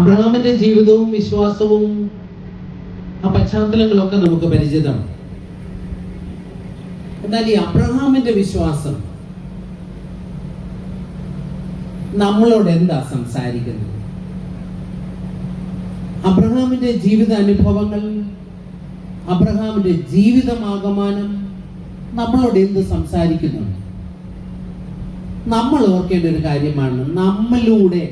അബ്രഹാമിന്റെ ജീവിതവും വിശ്വാസവും ആ പശ്ചാത്തലങ്ങളൊക്കെ നമുക്ക് പരിചിതമാണ്. എന്നാൽ ഈ അബ്രഹാമിന്റെ വിശ്വാസം നമ്മളോട് എന്താ സംസാരിക്കുന്നത്? അബ്രഹാമിന്റെ ജീവിത അനുഭവങ്ങൾ, അബ്രഹാമിന്റെ ജീവിതമാകമാനം നമ്മളോട് എന്ത് സംസാരിക്കുന്നുണ്ട്? നമ്മൾ ഓർക്കേണ്ട ഒരു കാര്യമാണ്, നമ്മളിലൂടെ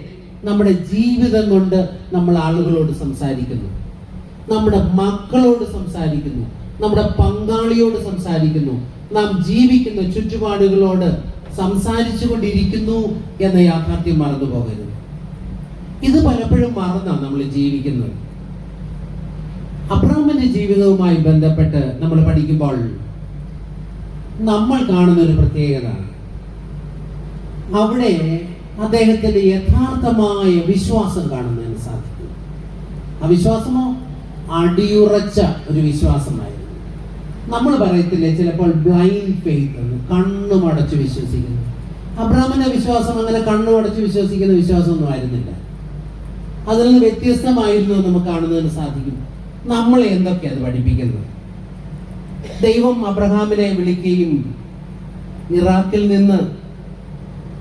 നമ്മുടെ ജീവിതം കൊണ്ട് നമ്മൾ ആളുകളോട് സംസാരിക്കുന്നു, നമ്മുടെ മക്കളോട് സംസാരിക്കുന്നു, നമ്മുടെ പങ്കാളിയോട് സംസാരിക്കുന്നു, നാം ജീവിക്കുന്ന ചുറ്റുപാടുകളോട് സംസാരിച്ചു കൊണ്ടിരിക്കുന്നു എന്ന യാഥാർത്ഥ്യം മറന്നു പോകരുത്. ഇത് പലപ്പോഴും മറന്നാണ് നമ്മൾ ജീവിക്കുന്നത്. അബ്രഹാമിന്റെ ജീവിതവുമായി ബന്ധപ്പെട്ട് നമ്മൾ പഠിക്കുമ്പോൾ നമ്മൾ കാണുന്ന ഒരു പ്രത്യേകത, അവിടെ അദ്ദേഹത്തിന്റെ യഥാർത്ഥമായ വിശ്വാസം കാണുന്നതിന് സാധിക്കും. ആ വിശ്വാസമോ അടിയുറച്ച ഒരു വിശ്വാസമായിരുന്നു. നമ്മൾ പറയത്തില്ലേ ചിലപ്പോൾ ബ്ലൈൻഡ് ഫെയ്ത്ത് എന്ന്, കണ്ണുമടച്ച് വിശ്വസിക്കുന്നു. അബ്രഹാമിന്റെ വിശ്വാസം അങ്ങനെ കണ്ണുമടച്ച് വിശ്വസിക്കുന്ന വിശ്വാസമൊന്നും ആയിരുന്നില്ല. അതിൽ നിന്ന് വ്യത്യസ്തമായിരുന്നു നമുക്ക് കാണുന്നതിന് സാധിക്കും. നമ്മളെ എന്തൊക്കെയാണ് പഠിപ്പിക്കുന്നത്? ദൈവം അബ്രഹാമിനെ വിളിക്കുകയും ഇറാഖിൽ നിന്ന്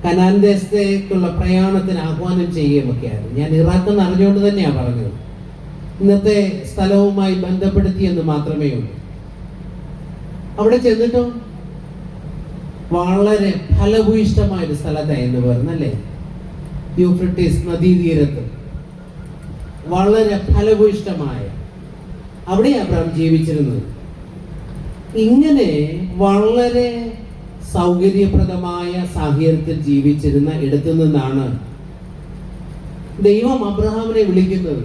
കനാൻ ദേശത്തേക്കുള്ള പ്രയാണത്തിന് ആഹ്വാനം ചെയ്യുകയും ഒക്കെയായിരുന്നു. ഞാൻ ഇറാഖ് എന്ന് അറിഞ്ഞുകൊണ്ട് തന്നെയാണ് പറഞ്ഞത്. ഇന്നത്തെ സ്ഥലവുമായി ബന്ധപ്പെടുത്തി എന്ന് മാത്രമേ ഉള്ളൂ. അവിടെ ചെന്നിട്ടോ വളരെ ഫലഭൂയിഷ്ടമായൊരു സ്ഥലത്തായിരുന്നു പറഞ്ഞല്ലേ, യൂഫ്രട്ടീസ് നദീതീരത്ത് വളരെ ഫലഭൂയിഷ്ടമായ അവിടെ അബ്രഹാം ജീവിച്ചിരുന്നത്. ഇങ്ങനെ വളരെ സൗകര്യപ്രദമായ സാഹചര്യത്തിൽ ജീവിച്ചിരുന്ന ഇടത്തു നിന്നാണ് ദൈവം അബ്രഹാമിനെ വിളിക്കുന്നത്.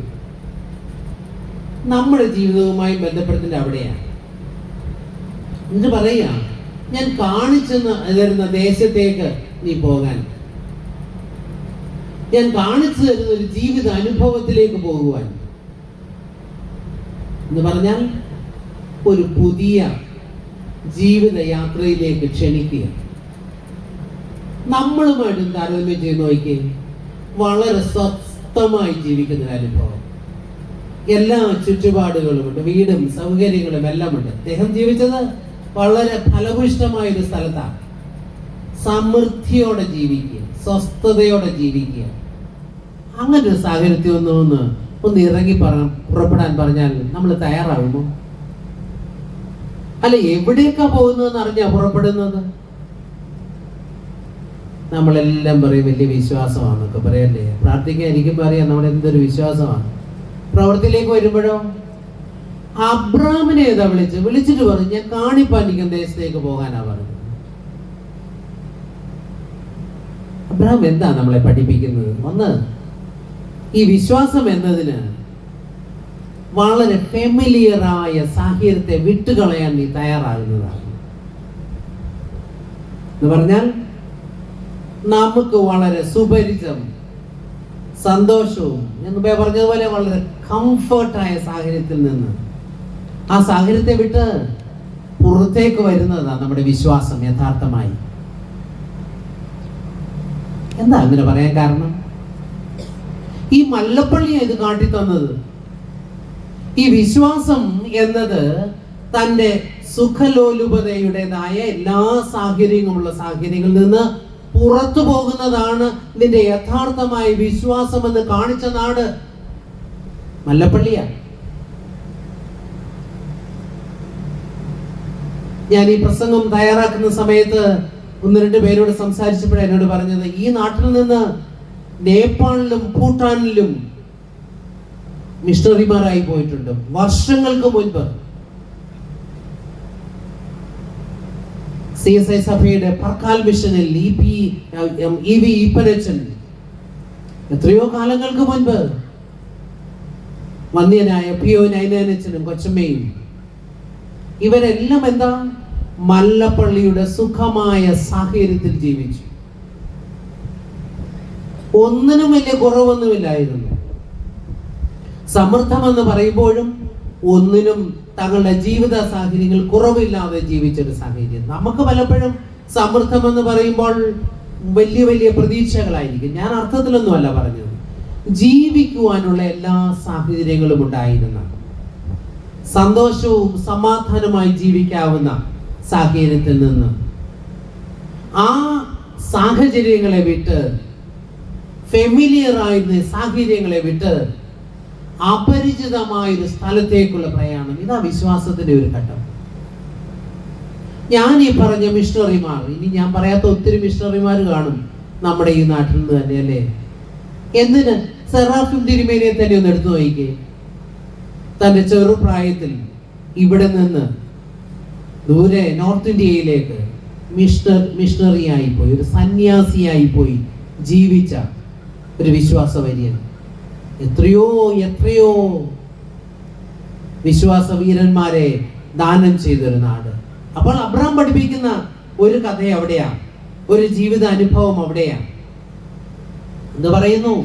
നമ്മുടെ ജീവിതവുമായി ബന്ധപ്പെടുത്തേണ്ട അവിടെയാണ്. എന്ന് പറയാ, ഞാൻ കാണിച്ചു തരുന്ന ദേശത്തേക്ക് നീ പോകാൻ, ഞാൻ കാണിച്ചു തരുന്ന ഒരു ജീവിത അനുഭവത്തിലേക്ക് പോകുവാൻ എന്ന് പറഞ്ഞാൽ ഒരു പുതിയ ജീവിതയാത്രയിലേക്ക് ക്ഷണിക്കുക. നമ്മളുമായിട്ട് താരതമ്യം ചെയ്ത് നോക്കി, വളരെ സ്വസ്ഥമായി ജീവിക്കുന്ന ഒരു അനുഭവം. എല്ലാ ചുറ്റുപാടുകളുമുണ്ട്, വീടും സൗകര്യങ്ങളും എല്ലാം ഉണ്ട്. അദ്ദേഹം ജീവിച്ചത് വളരെ ഫലഭൂയിഷ്ടമായ ഒരു സ്ഥലത്താണ്. സമൃദ്ധിയോടെ ജീവിക്കുക, സ്വസ്ഥതയോടെ ജീവിക്കുക. അങ്ങനെ ഒരു സാഹചര്യത്തിൽ ഒന്ന് ഇറങ്ങി പുറപ്പെടാൻ പറഞ്ഞാൽ നമ്മൾ തയ്യാറാകുമോ? അല്ല, എവിടേക്കാ പോകുന്നതെന്ന് അറിഞ്ഞാ പുറപ്പെടുന്നത്? നമ്മളെല്ലാം പറയും വലിയ വിശ്വാസമാണെന്നൊക്കെ പറയല്ലേ. പ്രാർത്ഥിക്കാൻ ഇരിക്കുമ്പോൾ അറിയാം നമ്മൾ എന്തൊരു വിശ്വാസമാണ്. പ്രവൃത്തിയിലേക്ക് വരുമ്പോഴോ അബ്രഹാമിനെ ഏതാ വിളിച്ചിട്ട് പറഞ്ഞു, ഞാൻ കാണിപ്പാനിക്കും ദേശത്തേക്ക് പോകാനാ പറഞ്ഞത്. അബ്രഹാം എന്താ നമ്മളെ പഠിപ്പിക്കുന്നത്? ഒന്ന്, ഈ വിശ്വാസം എന്നതിന് വളരെ ഫെമിലിയറായ സാഹചര്യത്തെ വിട്ടുകളയാൻ നീ തയ്യാറാകുന്നതാണ്. എന്ന് പറഞ്ഞാൽ നമുക്ക് വളരെ സുപരിചിതം, സന്തോഷവും, ഞാൻ മുമ്പേ പറഞ്ഞതുപോലെ വളരെ കംഫർട്ടായ സാഹചര്യത്തിൽ നിന്ന് ആ സാഹചര്യത്തെ വിട്ട് പുറത്തേക്ക് വരുന്നതാണ് നമ്മുടെ വിശ്വാസം യഥാർത്ഥമായി. എന്താ അങ്ങനെ പറയാൻ കാരണം? ഈ മല്ലപ്പള്ളിയാണ് ഇത് കാട്ടിത്തന്നത്. ഈ വിശ്വാസം എന്നത് തൻ്റെ സുഖലോലുപതയുടേതായ എല്ലാ സാഹചര്യങ്ങളുള്ള സാഹചര്യങ്ങളിൽ നിന്ന് പുറത്തു പോകുന്നതാണ് ഇതിന്റെ യഥാർത്ഥമായ വിശ്വാസം എന്ന് കാണിച്ച നാട് മല്ലപ്പള്ളിയാണ്. ഞാൻ ഈ പ്രസംഗം തയ്യാറാക്കുന്ന സമയത്ത് ഒന്ന് രണ്ട് പേരോട് സംസാരിച്ചപ്പോഴാണ് എന്നോട് പറഞ്ഞത്, ഈ നാട്ടിൽ നിന്ന് നേപ്പാളിലും ഭൂട്ടാനിലും മിഷണറിമാരായി പോയിട്ടുണ്ട്. വർഷങ്ങൾക്ക് മുൻപ് CSI സഭയുടെ പർക്കാൽ മിഷനിൽ EV ഈപ്പനച്ചൻ എത്രയോ കാലങ്ങൾക്ക് മുൻപ് വന്യനായ PO നൈനാനച്ചനും കൊച്ചമ്മയും ഇവരെല്ലാം എന്താ മല്ലപ്പള്ളിയുടെ സുഖമായ സാഹചര്യത്തിൽ ജീവിച്ചു. ഒന്നിനും വലിയ കുറവൊന്നുമില്ലായിരുന്നു. സമൃദ്ധമെന്ന് പറയുമ്പോഴും ഒന്നിനും തങ്ങളുടെ ജീവിത സാഹചര്യങ്ങൾ കുറവില്ലാതെ ജീവിച്ചൊരു സാഹചര്യം. നമുക്ക് പലപ്പോഴും സമൃദ്ധമെന്ന് പറയുമ്പോൾ വലിയ വലിയ പ്രതീക്ഷകളായിരിക്കും. ഞാൻ അർത്ഥത്തിലൊന്നുമല്ല പറഞ്ഞത്. ജീവിക്കുവാനുള്ള എല്ലാ സാഹചര്യങ്ങളും ഉണ്ടായിരുന്ന, സന്തോഷവും സമാധാനമായി ജീവിക്കാവുന്ന സാഹചര്യത്തിൽ നിന്ന് ആ സാഹചര്യങ്ങളെ വിട്ട്, ഫെമിലിയറായിരുന്ന സാഹചര്യങ്ങളെ വിട്ട് അപരിചിതമായൊരു സ്ഥലത്തേക്കുള്ള പ്രയാണം, ഇതാ വിശ്വാസത്തിന്റെ ഒരു ഘട്ടം. ഞാൻ ഈ പറഞ്ഞ മിഷണറിമാർ, ഇനി ഞാൻ പറയാത്ത ഒത്തിരി മിഷണറിമാർ കാണും നമ്മുടെ ഈ നാട്ടിൽ നിന്ന് തന്നെ, അല്ലേ? എന്തിന്? സെറാഫിം തിരുമേനിയെ തന്നെ ഒന്ന് എടുത്തു നോക്കിക്കേ. തന്റെ ചെറുപ്രായത്തിൽ ഇവിടെ നിന്ന് ദൂരെ നോർത്ത് ഇന്ത്യയിലേക്ക് മിഷണറിയായി പോയി, ഒരു സന്യാസിയായി പോയി ജീവിച്ച ഒരു വിശ്വാസവര്യൻ. എത്രയോ എത്രയോ വിശ്വാസവീരന്മാരെ ദാനം ചെയ്തൊരു നാട്. അപ്പോൾ അബ്രഹാം പഠിപ്പിക്കുന്ന ഒരു കഥ അവിടെയാണ്, ഒരു ജീവിത അനുഭവം അവിടെയാണ്. എന്ന് പറയുന്നു,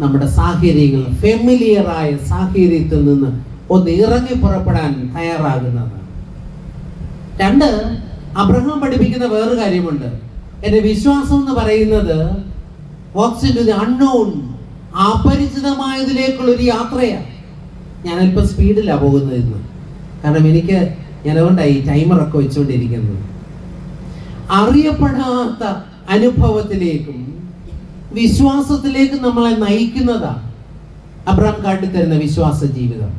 നമ്മുടെ സാഹചര്യങ്ങൾ, ഫെമിലിയറായ സാഹചര്യത്തിൽ നിന്ന് ഒന്ന് ഇറങ്ങി പുറപ്പെടാൻ തയ്യാറാകുന്നത്. രണ്ട്, അബ്രഹാം പഠിപ്പിക്കുന്ന വേറൊരു കാര്യമുണ്ട്. എൻ്റെ വിശ്വാസം എന്ന് പറയുന്നത് walks into the unknown, അപരിചിതമായതിലേക്കുള്ള ഒരു യാത്രയാണ്. ഞാൻ അല്പം സ്പീഡിലാണ് പോകുന്നത് ഇന്ന്, കാരണം ഞാൻ അതുകൊണ്ടായി ടൈമറൊക്കെ വെച്ചുകൊണ്ടിരിക്കുന്നത്. അറിയപ്പെടാത്ത അനുഭവത്തിലേക്കും വിശ്വാസത്തിലേക്കും നമ്മളെ നയിക്കുന്നതാണ് അബ്രഹാം കാട്ടിത്തരുന്ന വിശ്വാസ ജീവിതം.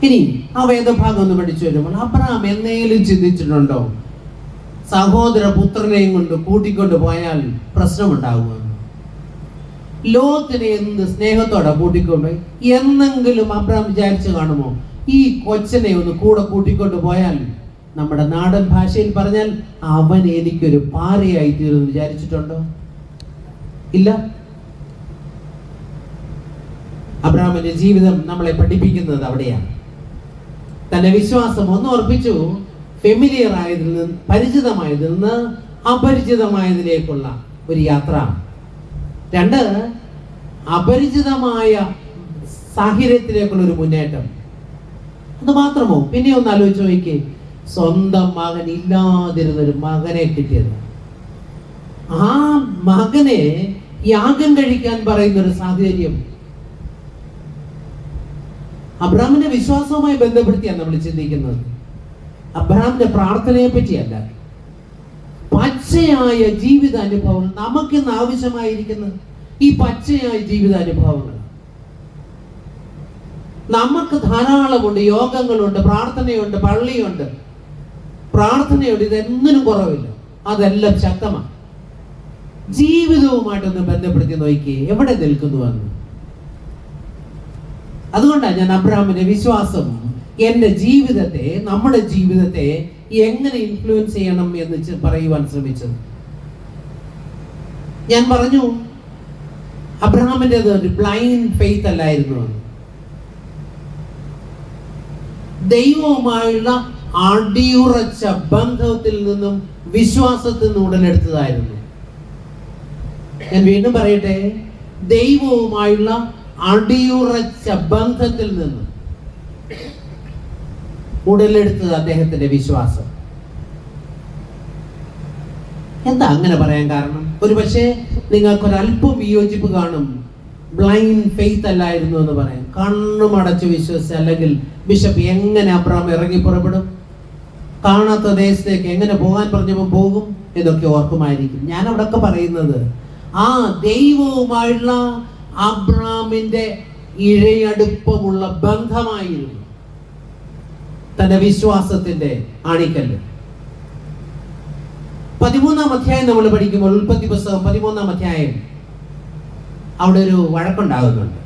ഇനി ആ വേദഭാഗം ഒന്ന് പഠിച്ചു വരുമ്പോൾ അബ്രഹാം എന്നേലും ചിന്തിച്ചിട്ടുണ്ടോ സഹോദര പുത്രനെയും കൊണ്ട് കൂട്ടിക്കൊണ്ട് പോയാൽ പ്രശ്നമുണ്ടാകുമെന്ന്? ലോകത്തിനെ എന്ത് സ്നേഹത്തോടെ കൂട്ടിക്കൊണ്ടുപോയി എന്നെങ്കിലും അബ്രഹാം വിചാരിച്ചു കാണുമോ ഈ കൊച്ചനെ ഒന്ന് കൂടെ കൂട്ടിക്കൊണ്ട് പോയാൽ, നമ്മുടെ നാടൻ ഭാഷയിൽ പറഞ്ഞാൽ, അവൻ എനിക്കൊരു പാറയായി തീരുമെന്ന് വിചാരിച്ചിട്ടുണ്ടോ? ഇല്ല. അബ്രഹാമിന്റെ ജീവിതം നമ്മളെ പഠിപ്പിക്കുന്നത് അവിടെയാണ്. തന്റെ വിശ്വാസം ഒന്ന് ഉറപ്പിച്ചു, ഫെമിലിയർ ആയതിൽ നിന്ന്, പരിചിതമായതിൽ നിന്ന് അപരിചിതമായതിലേക്കുള്ള ഒരു യാത്ര. രണ്ട്, അപരിചിതമായ സാഹചര്യത്തിലേക്കുള്ള ഒരു മുന്നേറ്റം. അത് മാത്രമോ? പിന്നെ ഒന്ന് ആലോചിച്ച് നോക്കിക്കേ, സ്വന്തം മകൻ ഇല്ലാതിരുന്നൊരു മകനെ കിട്ടിയത്, ആ മകനെ യാഗം കഴിക്കാൻ പറയുന്ന ഒരു സാഹചര്യം അബ്രഹാമിന്റെ വിശ്വാസവുമായി ബന്ധപ്പെടുത്തിയാണ് നമ്മൾ ചിന്തിക്കുന്നത്. അബ്രഹാമിന്റെ പ്രാർത്ഥനയെ പറ്റിയല്ല, പച്ചയായ ജീവിതാനുഭവങ്ങൾ നമുക്കിന്ന് ആവശ്യമായിരിക്കുന്നത്. ഈ പച്ചയായ ജീവിതാനുഭവങ്ങൾ നമുക്ക് ധാരാളമുണ്ട്. യോഗങ്ങളുണ്ട്, പ്രാർത്ഥനയുണ്ട്, പള്ളിയുണ്ട്, പ്രാർത്ഥനയുണ്ട്, ഇതെന്നിനും കുറവില്ല. അതെല്ലാം ശക്തമാണ്. ജീവിതവുമായിട്ടൊന്ന് ബന്ധപ്പെടുത്തി നോക്കി എവിടെ നിൽക്കുന്നുവെന്ന്. അതുകൊണ്ടാണ് ഞാൻ അബ്രഹാമിന്റെ വിശ്വാസം എൻ്റെ ജീവിതത്തെ, നമ്മുടെ ജീവിതത്തെ എങ്ങനെ ഇൻഫ്ലുവൻസ് ചെയ്യണം എന്ന് പറയുവാൻ ശ്രമിച്ചത്. ഞാൻ പറഞ്ഞു, അബ്രഹാമിൻ്റെത് ഒരു ബ്ലൈൻഡ് ഫെയ്ത്ത് അല്ലായിരുന്നു. ദൈവവുമായുള്ള അടിയുറച്ച ബന്ധത്തിൽ നിന്നും വിശ്വാസത്തിൽ നിന്ന് ഉടലെടുത്തതായിരുന്നു. ഞാൻ വീണ്ടും പറയട്ടെ, ദൈവവുമായുള്ള അടിയുറച്ച ബന്ധത്തിൽ നിന്ന് ഉടലെടുത്തത് അദ്ദേഹത്തിന്റെ വിശ്വാസം. എന്താ അങ്ങനെ പറയാൻ കാരണം? ഒരു പക്ഷേ നിങ്ങൾക്കൊരല്പം വിയോജിപ്പ് കാണും. ബ്ലൈൻഡ് ഫെയ്ത്ത് അല്ലായിരുന്നു എന്ന് പറയാം. കണ്ണുമടച്ച് വിശ്വസിച്ച്, അല്ലെങ്കിൽ ബിഷപ്പ് എങ്ങനെ അബ്രഹാം ഇറങ്ങി പുറപ്പെടും, കാണാത്ത ദേശത്തേക്ക് എങ്ങനെ പോകാൻ പറഞ്ഞപ്പോൾ പോകും എന്നൊക്കെ ഓർക്കുമായിരിക്കും. ഞാൻ അവിടെയൊക്കെ പറയുന്നത് ആ ദൈവവുമായുള്ള അബ്രഹാമിന്റെ ഇഴയടുപ്പമുള്ള ബന്ധമായിരുന്നു തന്റെ വിശ്വാസത്തിന്റെ ആണിക്കല്ല്. 13-ാം അധ്യായം നമ്മൾ പഠിക്കുമ്പോൾ, ഉൽപ്പത്തി പുസ്തകം 13-ാം അധ്യായം, അവിടെ ഒരു വഴക്കുണ്ടാകുന്നുണ്ട്.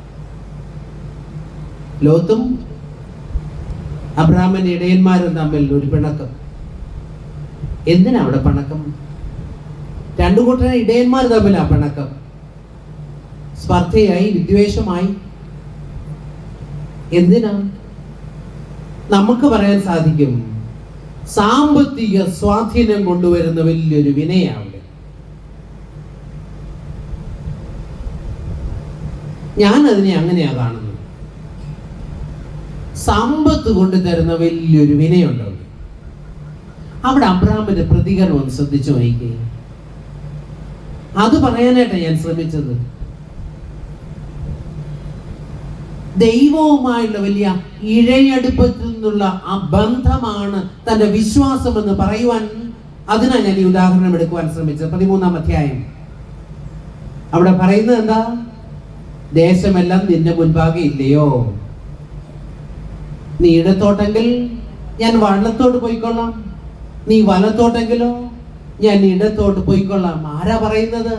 ലോത്തും അബ്രഹാമിന്റെ ഇടയന്മാരും തമ്മിൽ ഒരു പിണക്കം. എന്തിനാ അവിടെ പിണക്കം? രണ്ടു കൂട്ടരെ ഇടയന്മാർ തമ്മിലാ പിണക്കം. സ്പർദ്ധയായി, വിദ്വേഷമായി. എന്തിനാ? നമുക്ക് പറയാൻ സാധിക്കും, സാമ്പത്തിക സ്വാധീനം കൊണ്ടുവരുന്ന വലിയൊരു വിനയാണ്. ഞാൻ അതിനെ അങ്ങനെയാ കാണുന്നത്. സമ്പത്ത് കൊണ്ട് തരുന്ന വലിയൊരു വിനയുണ്ട്. അവിടെ അബ്രഹാമിന്റെ പ്രതികരണം ഒന്ന് ശ്രദ്ധിച്ചു നോക്കിയേ. അത് പറയാനായിട്ടാണ് ഞാൻ ശ്രമിച്ചത്. ദൈവവുമായുള്ള വലിയ ഇഴയടുപ്പത്തിൽ നിന്നുള്ള ആ ബന്ധമാണ് തന്റെ വിശ്വാസം എന്ന് പറയുവാൻ, അതിനാണ് ഞാൻ ഈ ഉദാഹരണം എടുക്കുവാൻ ശ്രമിച്ചത്. 13-ാം അധ്യായം അവിടെ പറയുന്നത് എന്താ? ദേശമെല്ലാം നിന്റെ മുൻപാകെ ഇല്ലയോ? നീ ഇടത്തോട്ടെങ്കിൽ ഞാൻ വലത്തോട്ട് പോയിക്കൊള്ളാം, നീ വലത്തോട്ടെങ്കിലോ ഞാൻ ഇടത്തോട്ട് പോയിക്കൊള്ളാം. ആരാ പറയുന്നത്?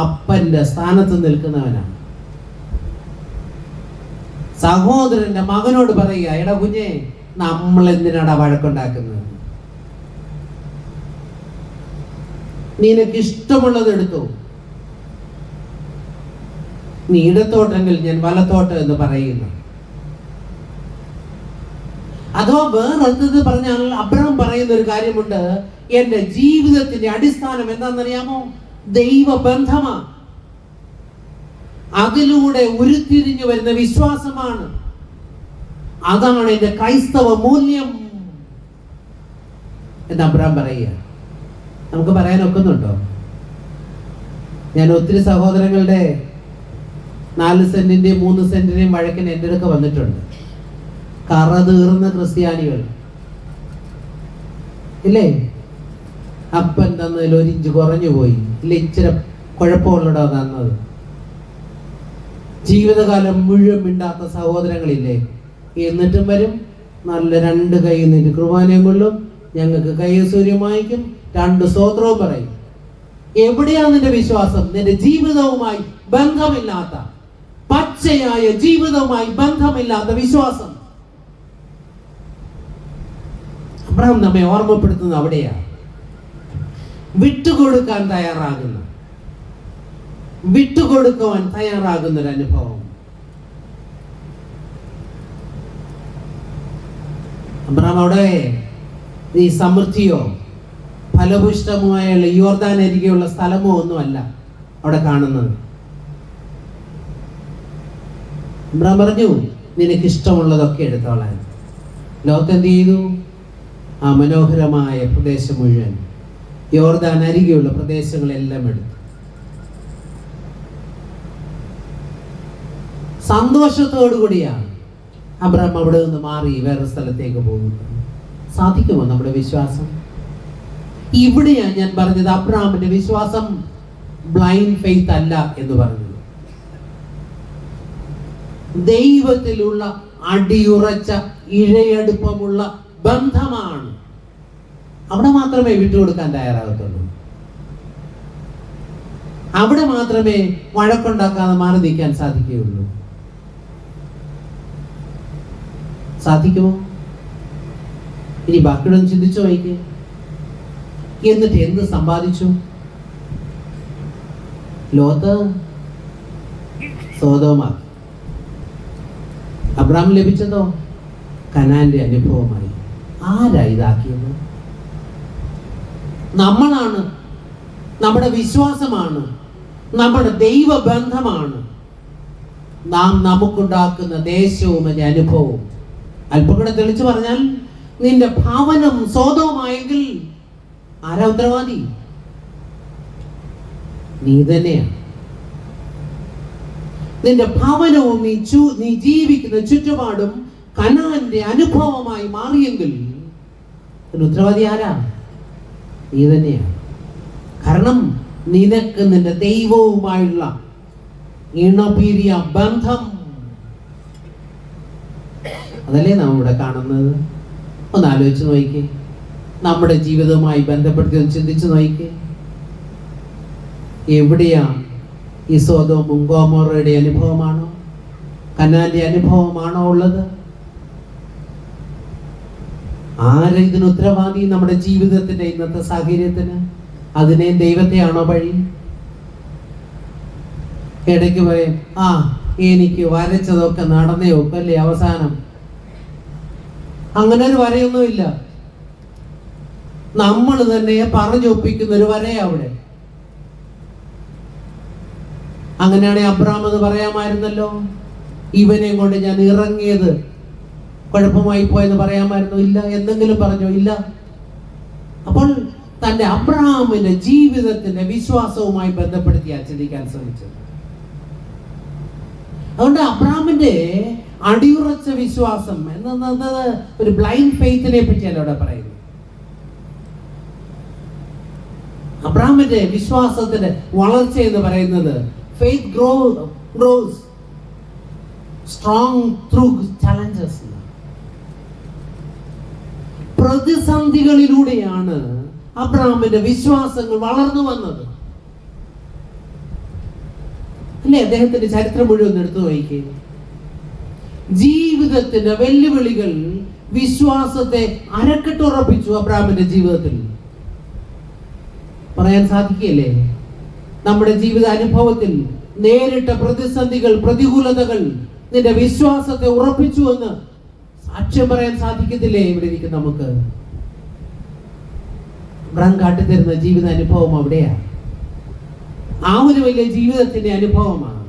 അപ്പന്റെ സ്ഥാനത്ത് നിൽക്കുന്നവനാണ്. സഹോദരന്റെ മകനോട് പറയുക, എടാ കുഞ്ഞെ, നമ്മൾ എന്തിനാടാ വഴക്കുണ്ടാക്കുന്നത്? നിനക്ക് ഇഷ്ടമുള്ളത് എടുത്തു, നീ ഇടത്തോട്ടെങ്കിൽ ഞാൻ വലത്തോട്ട് എന്ന് പറയുന്നു. അഥവാ വേറെടുത്തത് പറഞ്ഞാൽ അബ്രഹാം പറയുന്ന ഒരു കാര്യമുണ്ട്. എന്റെ ജീവിതത്തിന്റെ അടിസ്ഥാനം എന്താണെന്നറിയാമോ? ദൈവബന്ധമാണ്. അതിലൂടെ ഉരുത്തിരിഞ്ഞു വരുന്ന വിശ്വാസമാണ്. അതാണ് എന്റെ ക്രൈസ്തവ മൂല്യം എന്ന് അബ്രഹാം പറയുക. നമുക്ക് പറയാൻ ഒക്കുന്നുണ്ടോ? ഞാൻ ഒത്തിരി സഹോദരങ്ങളുടെ 4 സെന്റിന്റെയും 3 സെന്റിന്റെയും വഴക്കിന് എൻ്റെ അടുക്ക വന്നിട്ടുണ്ട്. കറ തീർന്ന ക്രിസ്ത്യാനികൾ ഇല്ലേ? അപ്പൻ തന്നതിൽ 1 ഇഞ്ച് കുറഞ്ഞു പോയി, ഇല്ല ഇച്ചിരി കുഴപ്പമുള്ളടോ തന്നത്. ജീവിതകാലം മുഴുവൻ മിണ്ടാത്ത സഹോദരങ്ങളില്ലേ? എന്നിട്ടും വരും, നല്ല 2 കൈ നിന്റെ കുർബാനയും കൊള്ളും, ഞങ്ങൾക്ക് കൈസൂര്യം വാങ്ങിക്കും, 2 സ്തോത്രവും പറയും. എവിടെയാണ് നിന്റെ വിശ്വാസം? നിന്റെ ജീവിതവുമായി ബന്ധമില്ലാത്ത, പച്ചയായ ജീവിതവുമായി ബന്ധമില്ലാത്ത വിശ്വാസം. അബ്രഹാം നമ്മെ ഓർമ്മപ്പെടുത്തുന്നത് അവിടെയാണ്. വിട്ടുകൊടുക്കാൻ തയ്യാറാകുന്ന, വിട്ടുകൊടുക്കുവാൻ തയ്യാറാകുന്ന ഒരു അനുഭവം. അബ്രഹാം അവിടെ ഈ സമൃദ്ധിയോ ഫലഭൂഷ്ടമായുള്ള യോർദാൻ അരികെയുള്ള സ്ഥലമോ ഒന്നുമല്ല അവിടെ കാണുന്നത്. അബ്രഹാം പറഞ്ഞു, നിനക്ക് ഇഷ്ടമുള്ളതൊക്കെ എടുത്തോളാൻ. ലോത്ത് എന്ത് ചെയ്തു? ആ മനോഹരമായ പ്രദേശം മുഴുവൻ, യോർദാൻ അരികെയുള്ള പ്രദേശങ്ങളെല്ലാം എടുത്തു. സന്തോഷത്തോടുകൂടിയാണ് അബ്രഹാം അവിടെ നിന്ന് മാറി വേറെ സ്ഥലത്തേക്ക് പോകുന്നത്. സാധിക്കുമോ നമ്മുടെ വിശ്വാസം? ഇവിടെയാണ് ഞാൻ പറഞ്ഞത് അബ്രഹാമിന്റെ വിശ്വാസം ബ്ലൈൻഡ് ഫെയ്ത്ത് അല്ല എന്ന് പറഞ്ഞത്. ദൈവത്തിലുള്ള അടിയുറച്ച ഇഴയടുപ്പമുള്ള ബന്ധമാണ്. അവിടെ മാത്രമേ വിട്ടുകൊടുക്കാൻ തയ്യാറാകത്തുള്ളൂ. അവിടെ മാത്രമേ വഴക്കുണ്ടാക്കാതെ മാറി നിൽക്കാൻ സാധിക്കുകയുള്ളൂ. സാധിക്കുമോ? ഇനി ബാക്കിയൊന്നും ചിന്തിച്ചു നോക്കിക്കേ. എന്നിട്ട് എന്ത് സമ്പാദിച്ചു? ലോത്ത് സോദോമാക്കി. അബ്രഹാം ലഭിച്ചതോ കനാന്റെ അനുഭവമായി. ആരാ ഇതാക്കിയത്? നമ്മളാണ്. നമ്മുടെ വിശ്വാസമാണ്, നമ്മുടെ ദൈവബന്ധമാണ് നാം നമുക്കുണ്ടാക്കുന്ന ദേശവും അതിന്റെ അനുഭവവും. അല്പം കൂടെ തെളിച്ചു പറഞ്ഞാൽ, നിന്റെ ഭവനം സോദോമായെങ്കിൽ ആരാ ഉത്തരവാദി? നീ തന്നെയാണ്. നിന്റെ ഭവനവും നീ ജീവിക്കുന്ന ചുറ്റുപാടും കനാന്റെ അനുഭവമായി മാറിയെങ്കിൽ ഉത്തരവാദി ആരാ? നീ തന്നെയാണ്. കാരണം നിനക്ക് നിന്റെ ദൈവവുമായുള്ള ഇണപീരിയ ബന്ധം, അതല്ലേ നാം ഇവിടെ കാണുന്നത്. ഒന്ന് ആലോചിച്ച് നോക്കിക്കേ. നമ്മുടെ ജീവിതവുമായി ബന്ധപ്പെടുത്തി ഒന്ന് ചിന്തിച്ചു നോക്കിക്കേ. എവിടെയാ ഈ സോദോമും ഗൊമോറയുടെ അനുഭവമാണോ, കനാന്റെ അനുഭവമാണോ ഉള്ളത്? ആരാ ഇതിന് ഉത്തരവാദി? നമ്മുടെ ജീവിതത്തിന്റെ ഇന്നത്തെ സാഹചര്യത്തിന് അതിനെ ദൈവത്തെയാണോ വഴി? ഇടയ്ക്ക് പറയും, എനിക്ക് വരച്ചതൊക്കെ നടന്നേ ഒക്കല്ലേ അവസാനം. അങ്ങനെ ഒരു വരയൊന്നുമില്ല. നമ്മൾ തന്നെ പറഞ്ഞൊപ്പിക്കുന്ന ഒരു വരയാ അവിടെ. അങ്ങനെയാണെങ്കിൽ അബ്രഹാം എന്ന് പറയാമായിരുന്നല്ലോ. ഇവനെ കൊണ്ട് ഞാൻ ഇറങ്ങിയത് കുഴപ്പമായി പോയെന്ന് പറയാമായിരുന്നു. ഇല്ല. എന്തെങ്കിലും പറഞ്ഞോ? ഇല്ല. അപ്പോൾ തന്റെ അബ്രഹാമിന്റെ ജീവിതത്തിന്റെ വിശ്വാസവുമായി ബന്ധപ്പെടുത്തിയാണ് ചിന്തിക്കാൻ ശ്രമിച്ചത്. അതുകൊണ്ട് അബ്രഹാമിന്റെ അടിയുറച്ച വിശ്വാസം എന്നത് ഒരു ബ്ലൈൻഡ് ഫെയ്ത്തിനെ പറ്റിയല്ല അവിടെ പറയുന്നത്. അബ്രഹാമിന്റെ വിശ്വാസത്തിന്റെ വളർച്ച എന്ന് പറയുന്നത് faith grows strong through challenges. പ്രതിസന്ധികളിലൂടെയാണ് അബ്രഹാമിന്റെ വിശ്വാസങ്ങൾ വളർന്നു വന്നത്. അല്ലേ? അദ്ദേഹത്തിന്റെ ചരിത്രം മുഴുവൻ എടുത്തു നോക്കിക്കേ. ജീവിതത്തിന്റെ വെല്ലുവിളികൾ വിശ്വാസത്തെ അരക്കെട്ടുറപ്പിച്ചു അബ്രഹാമിന്റെ ജീവിതത്തിൽ. പറയാൻ സാധിക്കില്ലേ? നമ്മുടെ ജീവിത അനുഭവത്തിൽ നേരിട്ട പ്രതിസന്ധികൾ, പ്രതികൂലതകൾ നിന്റെ വിശ്വാസത്തെ ഉറപ്പിച്ചു എന്ന് സാക്ഷ്യം പറയാൻ സാധിക്കത്തില്ലേ? ഇവിടെ ഇരിക്കും നമുക്ക്. അബ്രഹാം കാട്ടിത്തരുന്ന ജീവിത അനുഭവം അവിടെയാ. ആ ഒരു വലിയ ജീവിതത്തിന്റെ അനുഭവമാണ്.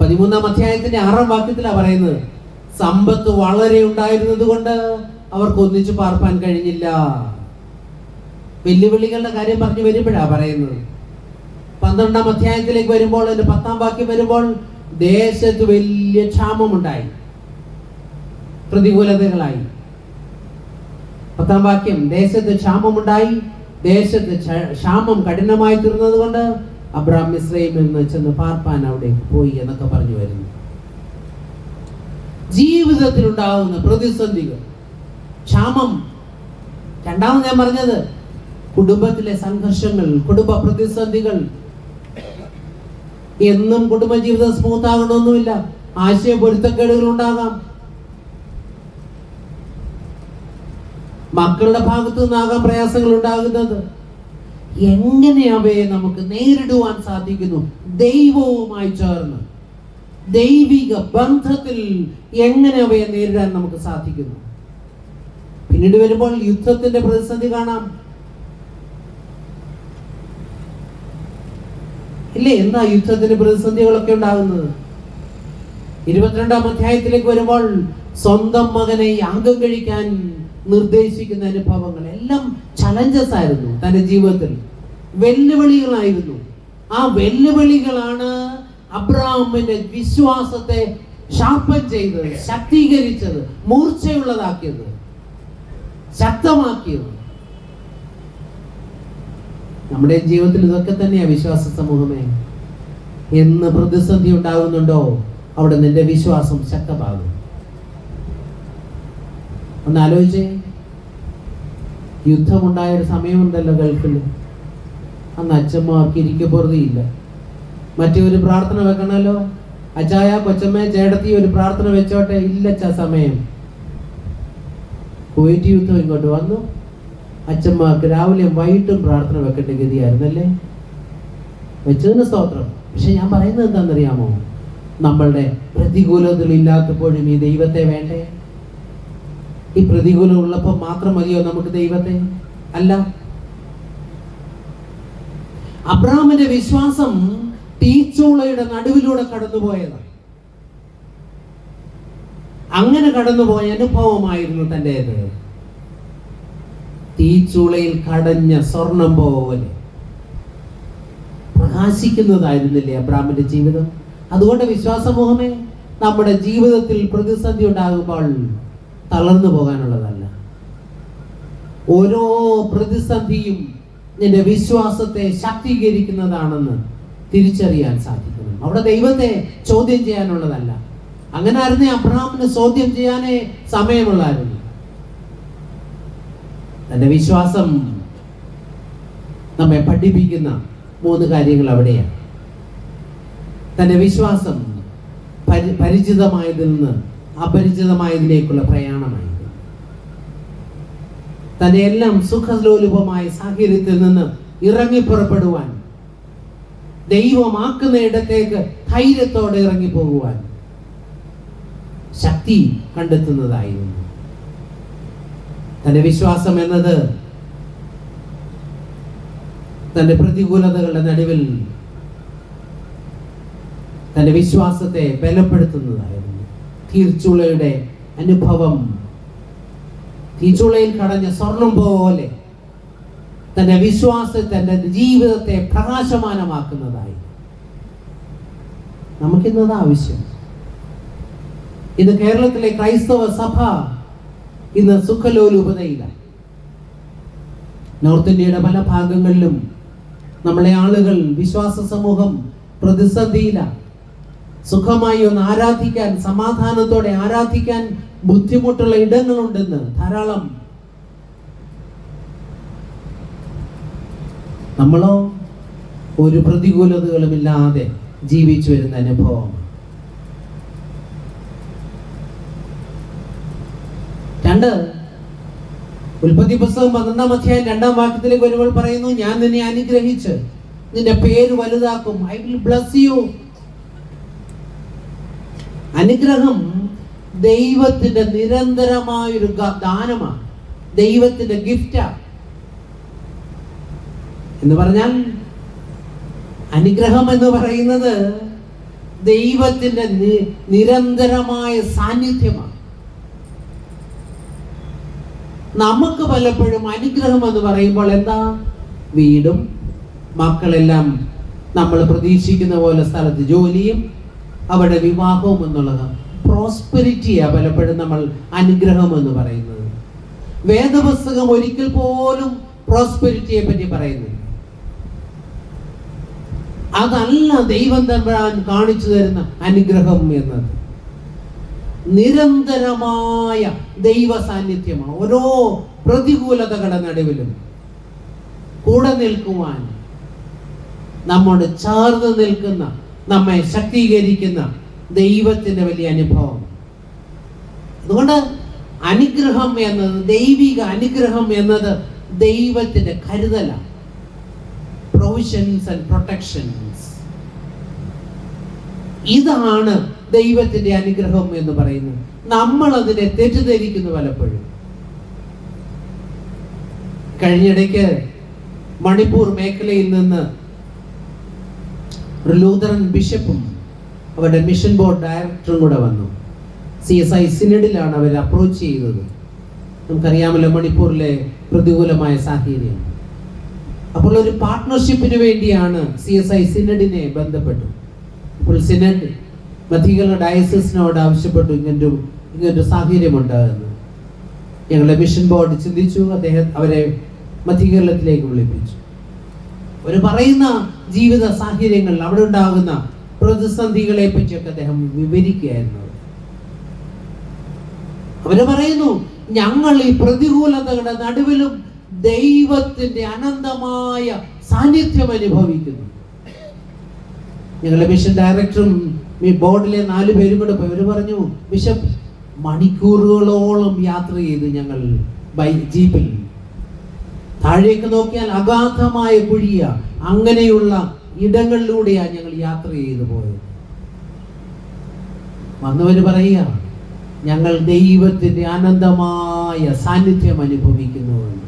13-ാം അധ്യായത്തിന്റെ 6-ാം വാക്യത്തിലാണ് പറയുന്നത്, സമ്പത്ത് വളരെ ഉണ്ടായിരുന്നത് കൊണ്ട് അവർക്ക് ഒന്നിച്ചു പാർപ്പാൻ കഴിഞ്ഞില്ല. വെല്ലുവിളികളുടെ കാര്യം പറഞ്ഞു വരുമ്പോഴാ പറയുന്നത്. 12-ാം അധ്യായത്തിലേക്ക് വരുമ്പോൾ, അതിന്റെ 10-ാം വാക്യം വരുമ്പോൾ, ദേശത്ത് വലിയ ക്ഷാമമുണ്ടായി, പ്രതികൂലതകളായി. 10-ാം വാക്യം, ദേശത്ത് ക്ഷാമമുണ്ടായി, ദേശത്ത് ക്ഷാമം കഠിനമായി തീർന്നത് കൊണ്ട് അബ്രഹാം മിസ്രയീമിൽ നിന്ന് ചെന്ന് പാർപ്പാൻ അവിടെ പോയി എന്നൊക്കെ പറഞ്ഞു വരുന്നു. ജീവിതത്തിലുണ്ടാകുന്ന പ്രതിസന്ധികൾ, ക്ഷാമം. രണ്ടാമത് ഞാൻ പറഞ്ഞത് കുടുംബത്തിലെ സംഘർഷങ്ങൾ, കുടുംബ പ്രതിസന്ധികൾ. എന്നും കുടുംബജീവിതം സ്മൂത്ത് ആകണമെന്നുമില്ല. ആശയപൊരുത്തക്കേടുകൾ ഉണ്ടാകാം. മക്കളുടെ ഭാഗത്തു നിന്നാകാം പ്രയാസങ്ങൾ ഉണ്ടാകുന്നത്. എങ്ങനെ അവയെ നമുക്ക് നേരിടുവാൻ സാധിക്കുന്നു? ദൈവവുമായി ചേർന്ന് ദൈവിക ബന്ധത്തിൽ എങ്ങനെ അവയെ നേരിടാൻ നമുക്ക് സാധിക്കുന്നു? പിന്നീട് വരുമ്പോൾ യുദ്ധത്തിന്റെ പ്രതിസന്ധി കാണാം. ഇല്ലേ? എന്താ യുദ്ധത്തിന് പ്രതിസന്ധികളൊക്കെ ഉണ്ടാകുന്നത്? 22-ാം അധ്യായത്തിലേക്ക് വരുമ്പോൾ സ്വന്തം മകനെ യാഗം കഴിക്കാൻ നിർദ്ദേശിക്കുന്ന അനുഭവങ്ങൾ എല്ലാം ചലഞ്ചസ് ആയിരുന്നു. തന്റെ ജീവിതത്തിൽ വെല്ലുവിളികളായിരുന്നു. ആ വെല്ലുവിളികളാണ് അബ്രഹാമിന്റെ വിശ്വാസത്തെ ഷാർപ്പൻ ചെയ്തത്, ശക്തീകരിച്ചത്, മൂർച്ചയുള്ളതാക്കിയത്, ശക്തമാക്കിയത്. നമ്മുടെ ജീവിതത്തിൽ ഇതൊക്കെ തന്നെയാണ് വിശ്വാസ സമൂഹമേ. എന്ന് പ്രതിസന്ധി ഉണ്ടാകുന്നുണ്ടോ അവിടെ നിന്റെ വിശ്വാസം ശക്തമാകും. ഒന്ന് ആലോചിച്ചേ. യുദ്ധമുണ്ടായൊരു സമയമുണ്ടല്ലോ ഗൾഫിൽ. അന്ന് അച്ഛന്മാർക്ക് ഇരിക്കപ്പുറതിയില്ല. മറ്റൊരു പ്രാർത്ഥന വെക്കണമല്ലോ. അച്ചായ, കൊച്ചമ്മ, ചേട്ടത്തി ഒരു പ്രാർത്ഥന വെച്ചോട്ടെ. ഇല്ലച്ച സമയം. കുവൈറ്റ് യുദ്ധം ഇങ്ങോട്ട് വന്നു. അച്ഛന്മാർക്ക് രാവിലെയും വൈകിട്ടും പ്രാർത്ഥന വെക്കേണ്ട ഗതിയായിരുന്നല്ലേ? വെച്ചതിന് സ്തോത്രം. പക്ഷെ ഞാൻ പറയുന്നത് എന്താണെന്നറിയാമോ? നമ്മളുടെ പ്രതികൂലതകൾ ഇല്ലാത്തപ്പോഴും ഈ ദൈവത്തെ വേണ്ടേ? ഈ പ്രതികൂലം ഉള്ളപ്പോൾ മാത്രം മതിയോ നമുക്ക് ദൈവത്തെ? അല്ല. അബ്രഹാമിന്റെ വിശ്വാസം തീച്ചൂളയുടെ നടുവിലൂടെ കടന്നുപോയതാണ്. അങ്ങനെ കടന്നുപോയ അനുഭവമായിരുന്നു തൻ്റേത്. തീച്ചൂളയിൽ കടഞ്ഞ സ്വർണം പോലെ പ്രകാശിക്കുന്നതായിരുന്നില്ലേ അബ്രഹാമിന്റെ ജീവിതം? അതുകൊണ്ട് വിശ്വാസമോഹമേ, നമ്മുടെ ജീവിതത്തിൽ പ്രതിസന്ധി ഉണ്ടാകുമ്പോൾ തളർന്നു പോകാനുള്ളതല്ല. ഓരോ പ്രതിസന്ധിയും നിന്റെ വിശ്വാസത്തെ ശാക്തീകരിക്കുന്നതാണെന്ന് തിരിച്ചറിയാൻ സാധിക്കണം. അവിടെ ദൈവത്തെ ചോദ്യം ചെയ്യാനുള്ളതല്ല. അങ്ങനെ ആയിരുന്നേ അബ്രഹാമിന് ചോദ്യം ചെയ്യാനേ സമയമുള്ളായിരുന്നു. തന്റെ വിശ്വാസം നമ്മെ പഠിപ്പിക്കുന്ന 3 കാര്യങ്ങൾ അവിടെയാണ്. തന്റെ വിശ്വാസം പരിചിതമായതിൽ നിന്ന് അപരിചിതമായതിലേക്കുള്ള പ്രയാണമായിരുന്നു. തന്റെ എല്ലാം സുഖലോലുപമായ സാഹചര്യത്തിൽ നിന്ന് ഇറങ്ങിപ്പുറപ്പെടുവാൻ, ദൈവമാക്കുന്ന ഇടത്തേക്ക് ധൈര്യത്തോടെ ഇറങ്ങിപ്പോകുവാൻ ശക്തി കണ്ടെത്തുന്നതായിരുന്നു. തന്റെ വിശ്വാസം എന്നത് തന്റെ പ്രതികൂലതകളുടെ നടുവിൽ തന്റെ വിശ്വാസത്തെ ബലപ്പെടുത്തുന്നതായിരുന്നു. തീർച്ചുളയുടെ അനുഭവം തീച്ചുളയിൽ കടഞ്ഞ സ്വർണം പോലെ തന്റെ വിശ്വാസത്തെ, തന്റെ ജീവിതത്തെ പ്രകാശമാനമാക്കുന്നതായി. നമുക്കിന്നത് ആവശ്യം. ഇന്ന് കേരളത്തിലെ ക്രൈസ്തവ സഭ ഇന്ന് സുഖലോലുപതയിലാണ്. നോർത്ത് ഇന്ത്യയുടെ പല ഭാഗങ്ങളിലും നമ്മളെ ആളുകൾ, വിശ്വാസ സമൂഹം പ്രതിസന്ധിയിലാണ്. സുഖമായി ഒന്ന് ആരാധിക്കാൻ, സമാധാനത്തോടെ ആരാധിക്കാൻ ബുദ്ധിമുട്ടുള്ള ഇടങ്ങളുണ്ടെന്ന് ധാരാളം. നമ്മളോ ഒരു പ്രതികൂലതകളുമില്ലാതെ ജീവിച്ചു വരുന്ന അനുഭവം. 2 ഉൽപ്പത്തി പുസ്തകം 12-ാം അധ്യായം 2-ാം വാക്യത്തിലേക്ക് വരുമ്പോൾ പറയുന്നു, ഞാൻ നിന്നെ അനുഗ്രഹിച്ച് നിന്റെ പേര് വലുതാക്കും. I will bless you. അനുഗ്രഹം ദൈവത്തിന്റെ നിരന്തരമായൊരു ദാനമാണ്, ദൈവത്തിന്റെ ഗിഫ്റ്റാണ്. എന്ന് പറഞ്ഞാൽ അനുഗ്രഹം എന്ന് പറയുന്നത് ദൈവത്തിന്റെ നിരന്തരമായ സാന്നിധ്യമാണ്. നമുക്ക് പലപ്പോഴും അനുഗ്രഹം എന്ന് പറയുമ്പോൾ എന്താ? വീടും മക്കളെല്ലാം നമ്മൾ പ്രതീക്ഷിക്കുന്ന പോലെ സ്ഥലത്ത് ജോലിയും അവിടെ വിവാഹവും എന്നുള്ളത് പ്രോസ്പെരിറ്റിയാണ് പലപ്പോഴും നമ്മൾ അനുഗ്രഹം എന്ന് പറയുന്നത്. വേദപുസ്തകം ഒരിക്കൽ പോലും പ്രോസ്പെരിറ്റിയെ പറ്റി പറയുന്നില്ല. അതല്ല ദൈവം തമ്പുരാൻ കാണിച്ചു തരുന്ന അനുഗ്രഹം എന്നത്. നിരന്തരമായ ദൈവ സാന്നിധ്യമാണ്. ഓരോ പ്രതികൂലതകളുടെ നടുവിലും കൂടെ നിൽക്കുവാൻ, നമ്മോട് ചേർന്ന് നിൽക്കുന്ന, നമ്മെ ശക്തീകരിക്കുന്ന ദൈവത്തിന്റെ വലിയ അനുഭവം. അതുകൊണ്ട് അനുഗ്രഹം എന്നത്, ദൈവിക അനുഗ്രഹം എന്നത് ദൈവത്തിന്റെ കരുതലാണ്. Provisions and protections. ഇതാണ് ദൈവത്തിന്റെ അനുഗ്രഹം എന്ന് പറയുന്നത്. നമ്മൾ അതിനെ തെറ്റിദ്ധരിക്കുന്നു പലപ്പോഴും. കഴിഞ്ഞിടയ്ക്ക് മണിപ്പൂർ മേഖലയിൽ നിന്ന് ഒരു ലൂതറൻ ബിഷപ്പും അവരുടെ മിഷൻ ബോർഡ് ഡയറക്ടറും കൂടെ വന്നു. CSI സിനഡിലാണ് അവർ അപ്രോച്ച് ചെയ്തത്. നമുക്കറിയാമല്ലോ മണിപ്പൂരിലെ പ്രതികൂലമായ സാഹചര്യം. അപ്പോൾ ഒരു പാർട്ട്ണർഷിപ്പിന് വേണ്ടിയാണ് CSI സിനഡിനെ ബന്ധപ്പെട്ടു. അപ്പോൾ സിനഡ് മധ്യകേരള ഡയസിസിനോട് ആവശ്യപ്പെട്ടു, ഇങ്ങനൊരു സാഹചര്യം ഉണ്ടാകുന്നു. ഞങ്ങളുടെ മിഷൻ ബോർഡ് ചിന്തിച്ചു, അവരെ മധ്യകേരളത്തിലേക്ക് വിളിപ്പിച്ചു. അവർ പറയുന്ന ജീവിത സാഹചര്യങ്ങൾ, അവിടെ ഉണ്ടാകുന്ന പ്രതിസന്ധികളെ പറ്റിയൊക്കെ അദ്ദേഹം വിവരിക്കുകയായിരുന്നു. അവര് പറയുന്നു, ഞങ്ങൾ ഈ പ്രതികൂലതകളുടെ നടുവിലും ദൈവത്തിന്റെ അനന്തമായ സാന്നിധ്യം അനുഭവിക്കുന്നു. ഞങ്ങളുടെ മിഷൻ ഡയറക്ടറും ഈ ബോർഡിലെ 4 പേരും കൂടെ പോയി. അവര് പറഞ്ഞു, ബിഷപ്പ്, മണിക്കൂറുകളോളം യാത്ര ചെയ്ത് ഞങ്ങൾ ജീപ്പിൽ, താഴേക്ക് നോക്കിയാൽ അഗാധമായ കുഴിയ, അങ്ങനെയുള്ള ഇടങ്ങളിലൂടെയാണ് ഞങ്ങൾ യാത്ര ചെയ്തു പോയത്. വന്നവര് പറയുക, ഞങ്ങൾ ദൈവത്തിന്റെ അനന്തമായ സാന്നിധ്യം അനുഭവിക്കുന്നുവെന്ന്,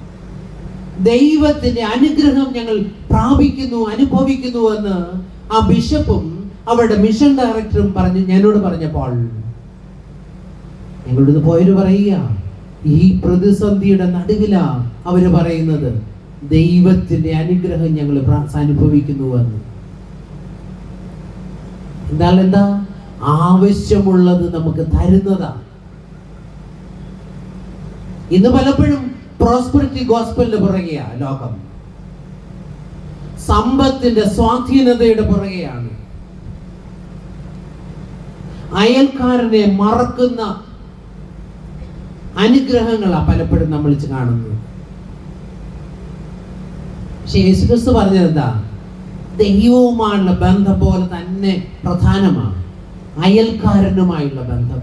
ദൈവത്തിന്റെ അനുഗ്രഹം ഞങ്ങൾ പ്രാപിക്കുന്നു, അനുഭവിക്കുന്നുവെന്ന് ആ ബിഷപ്പും അവരുടെ മിഷൻ ഡയറക്ടറും എന്നോട് പറഞ്ഞപ്പോൾ, ഞങ്ങളോട് പോയവര് പറയുക, ഈ പ്രതിസന്ധിയുടെ നടുവിലാ അവര് പറയുന്നത് ദൈവത്തിന്റെ അനുഗ്രഹം ഞങ്ങൾ അനുഭവിക്കുന്നുവെന്ന്. എന്താ? ആവശ്യമുള്ളത് നമുക്ക് തരുന്നതാ. ഇന്ന് പലപ്പോഴും പ്രോസ്പെരിറ്റി ഗോസ്പലിന്റെ പുറകെയാ ലോകം, സമ്പത്തിന്റെ സ്വാധീനതയുടെ പുറകെയാണ്. അയൽക്കാരനെ മറക്കുന്ന അനുഗ്രഹങ്ങളാ പലപ്പോഴും നമ്മൾ കാണുന്നത്. പക്ഷെ യേശുക്രിസ്തു പറഞ്ഞത് എന്താ? ദൈവവുമായുള്ള ബന്ധം പോലെ തന്നെ പ്രധാനമാണ് അയൽക്കാരനുമായുള്ള ബന്ധം,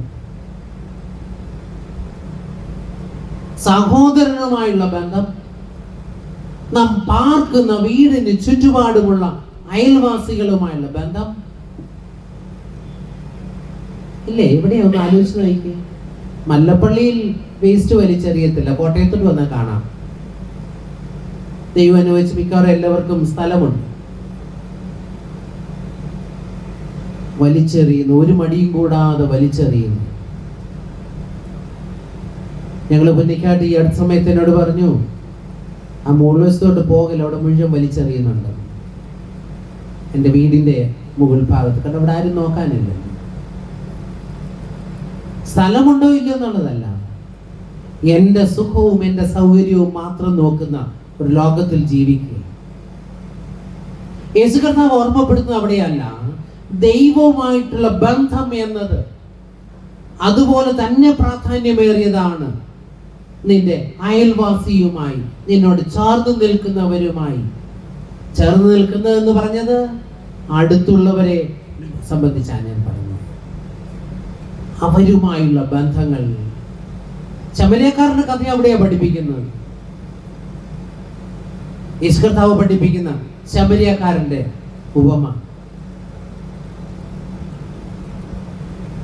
സഹോദരനുമായുള്ള ബന്ധം, നാം പാർക്കുന്ന വീടിന് ചുറ്റുപാടുമുള്ള അയൽവാസികളുമായുള്ള ബന്ധം. ഇല്ലേ? ഇവിടെ ഒന്ന് ആലോചിച്ച് നോക്കി. മല്ലപ്പള്ളിയിൽ വേസ്റ്റ് വലിച്ചെറിയത്തില്ല, കോട്ടയത്തോട്ട് വന്നാൽ കാണാം. ദൈവം അനുവദിച്ച് മിക്കവാറും എല്ലാവർക്കും സ്ഥലമുണ്ട്. വലിച്ചെറിയുന്നു, ഒരു മടിയും കൂടാതെ വലിച്ചെറിയുന്നു. ഞങ്ങൾ പുന്നിക്കാട്ട് ഈ അടുത്ത സമയത്ത് എന്നോട് പറഞ്ഞു, ആ മുകൾവശത്തോട്ട് പോകൽ അവിടെ മുഴുവൻ വലിച്ചെറിയുന്നുണ്ട്, എൻ്റെ വീടിൻ്റെ മുകൾ ഭാഗത്ത്. കാരണം അവിടെ ആരും നോക്കാനില്ല. സ്ഥലമുണ്ടോ ഇല്ലയോ എന്നുള്ളതല്ല, എൻ്റെ സുഖവും എൻ്റെ സൗകര്യവും മാത്രം നോക്കുന്ന ഒരു ലോകത്തിൽ ജീവിക്കുക. യേശു കർത്താവ് ഓർമ്മപ്പെടുത്തുന്നത് അവിടെയല്ല, ദൈവവുമായിട്ടുള്ള ബന്ധം എന്നത് അതുപോലെ തന്നെ പ്രാധാന്യമേറിയതാണ്. നിന്റെ അയൽവാസിയുമായി, നിന്നോട് ചേർന്ന് നിൽക്കുന്നവരുമായി. ചേർന്ന് നിൽക്കുന്നത് എന്ന് പറഞ്ഞത് അടുത്തുള്ളവരെ സംബന്ധിച്ചാണ് ഞാൻ പറഞ്ഞത്. അവരുമായുള്ള ബന്ധങ്ങൾ. ശമരിയക്കാരന്റെ കഥ അവിടെയാണ് പഠിപ്പിക്കുന്നത്. യേശു കർത്താവ് പഠിപ്പിക്കുന്ന ശമരിയക്കാരന്റെ ഉപമ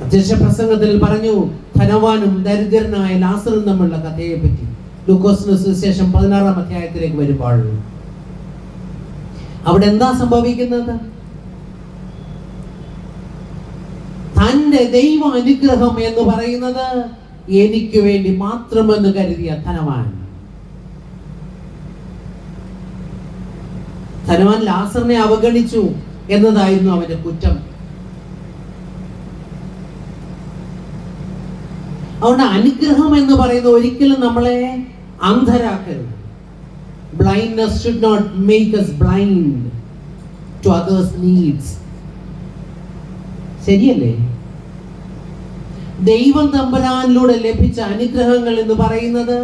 അധ്യക്ഷ പ്രസംഗത്തിൽ പറഞ്ഞു, ധനവാനും ദരിദ്രനായ ലാസറും തമ്മിലുള്ള കഥയെ പറ്റി. ലൂക്കോസിന് സുവിശേഷം 16-ാം അധ്യായത്തിലേക്ക് വരുമ്പോൾ അവിടെ എന്താ സംഭവിക്കുന്നത്? തന്റെ ദൈവ അനുഗ്രഹം എന്ന് പറയുന്നത് എനിക്ക് വേണ്ടി മാത്രമെന്ന് കരുതിയ ധനവാൻ ലാസറിനെ അവഗണിച്ചു എന്നതായിരുന്നു അവന്റെ കുറ്റം. അതുകൊണ്ട് അനുഗ്രഹം എന്ന് പറയുന്നത് ഒരിക്കലും നമ്മളെ അന്ധരാക്കരുത്. Blindness should not make us blind to others' needs. ശരിയല്ലേ? ദൈവം തമ്പുരാനിലൂടെ ലഭിച്ച അനുഗ്രഹങ്ങൾ എന്ന് പറയുന്നത്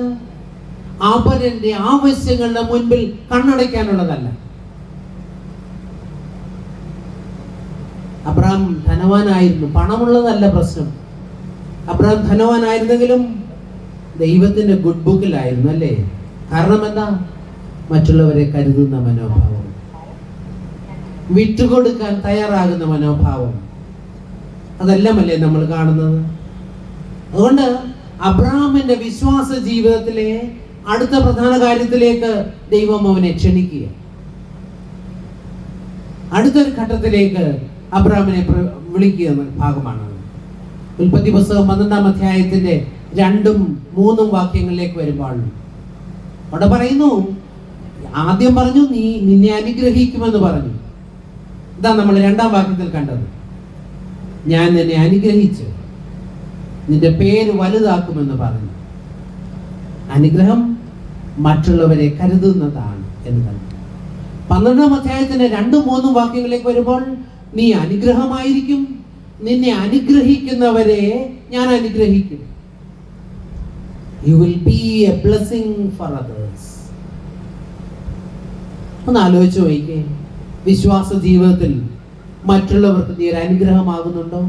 അവരുടെ ആവശ്യങ്ങളുടെ മുൻപിൽ കണ്ണടയ്ക്കാനുള്ളതല്ല. അബ്രഹാം ധനവാനായിരുന്നു, പണമുള്ളതല്ല പ്രശ്നം. അബ്രഹാം ധനവാനായിരുന്നെങ്കിലും ദൈവത്തിന്റെ ഗുഡ് ബുക്കിലായിരുന്നു, അല്ലേ? കാരണം എന്താ? മറ്റുള്ളവരെ കരുതുന്ന മനോഭാവം, വിട്ടുകൊടുക്കാൻ തയ്യാറാകുന്ന മനോഭാവം, അതെല്ലാമല്ലേ നമ്മൾ കാണുന്നത്. അതുകൊണ്ട് അബ്രഹാമിന്റെ വിശ്വാസ ജീവിതത്തിലെ അടുത്ത പ്രധാന കാര്യത്തിലേക്ക് ദൈവം അവനെ ക്ഷണിക്കുക. അടുത്തൊരു ഘട്ടത്തിലേക്ക് അബ്രഹാമിനെ വിളിക്കുക എന്ന ഭാഗമാണ്. ഉൽപ്പത്തി പുസ്തകം 12-ാം അധ്യായത്തിന്റെ 2-3 വാക്യങ്ങളിലേക്ക് വരുമ്പോൾ അവിടെ പറയുന്നു, ആദ്യം പറഞ്ഞു നിന്നെ അനുഗ്രഹിക്കുമെന്ന് പറഞ്ഞു. ഇതാ നമ്മൾ 2-ാം വാക്യത്തിൽ കണ്ടത്. ഞാൻ നിന്നെ അനുഗ്രഹിച്ച് നിന്റെ പേര് വലുതാക്കുമെന്ന് പറഞ്ഞു. അനുഗ്രഹം മറ്റുള്ളവരെ കരുതുന്നതാണ് എന്ന് കണ്ടു. 12-ാം അധ്യായത്തിന്റെ 2-3 വാക്യങ്ങളിലേക്ക് വരുമ്പോൾ നീ അനുഗ്രഹമായിരിക്കും, നിന്നെ അനുഗ്രഹിക്കുന്നവരെ ഞാൻ അനുഗ്രഹിക്കും. You will be a blessing for others. ഒന്ന് ആലോചിച്ച് നോക്കിക്കേ, വിശ്വാസ ജീവിതത്തിൽ മറ്റുള്ളവർക്ക് നീ ഒരു അനുഗ്രഹമാകുന്നുണ്ടോ?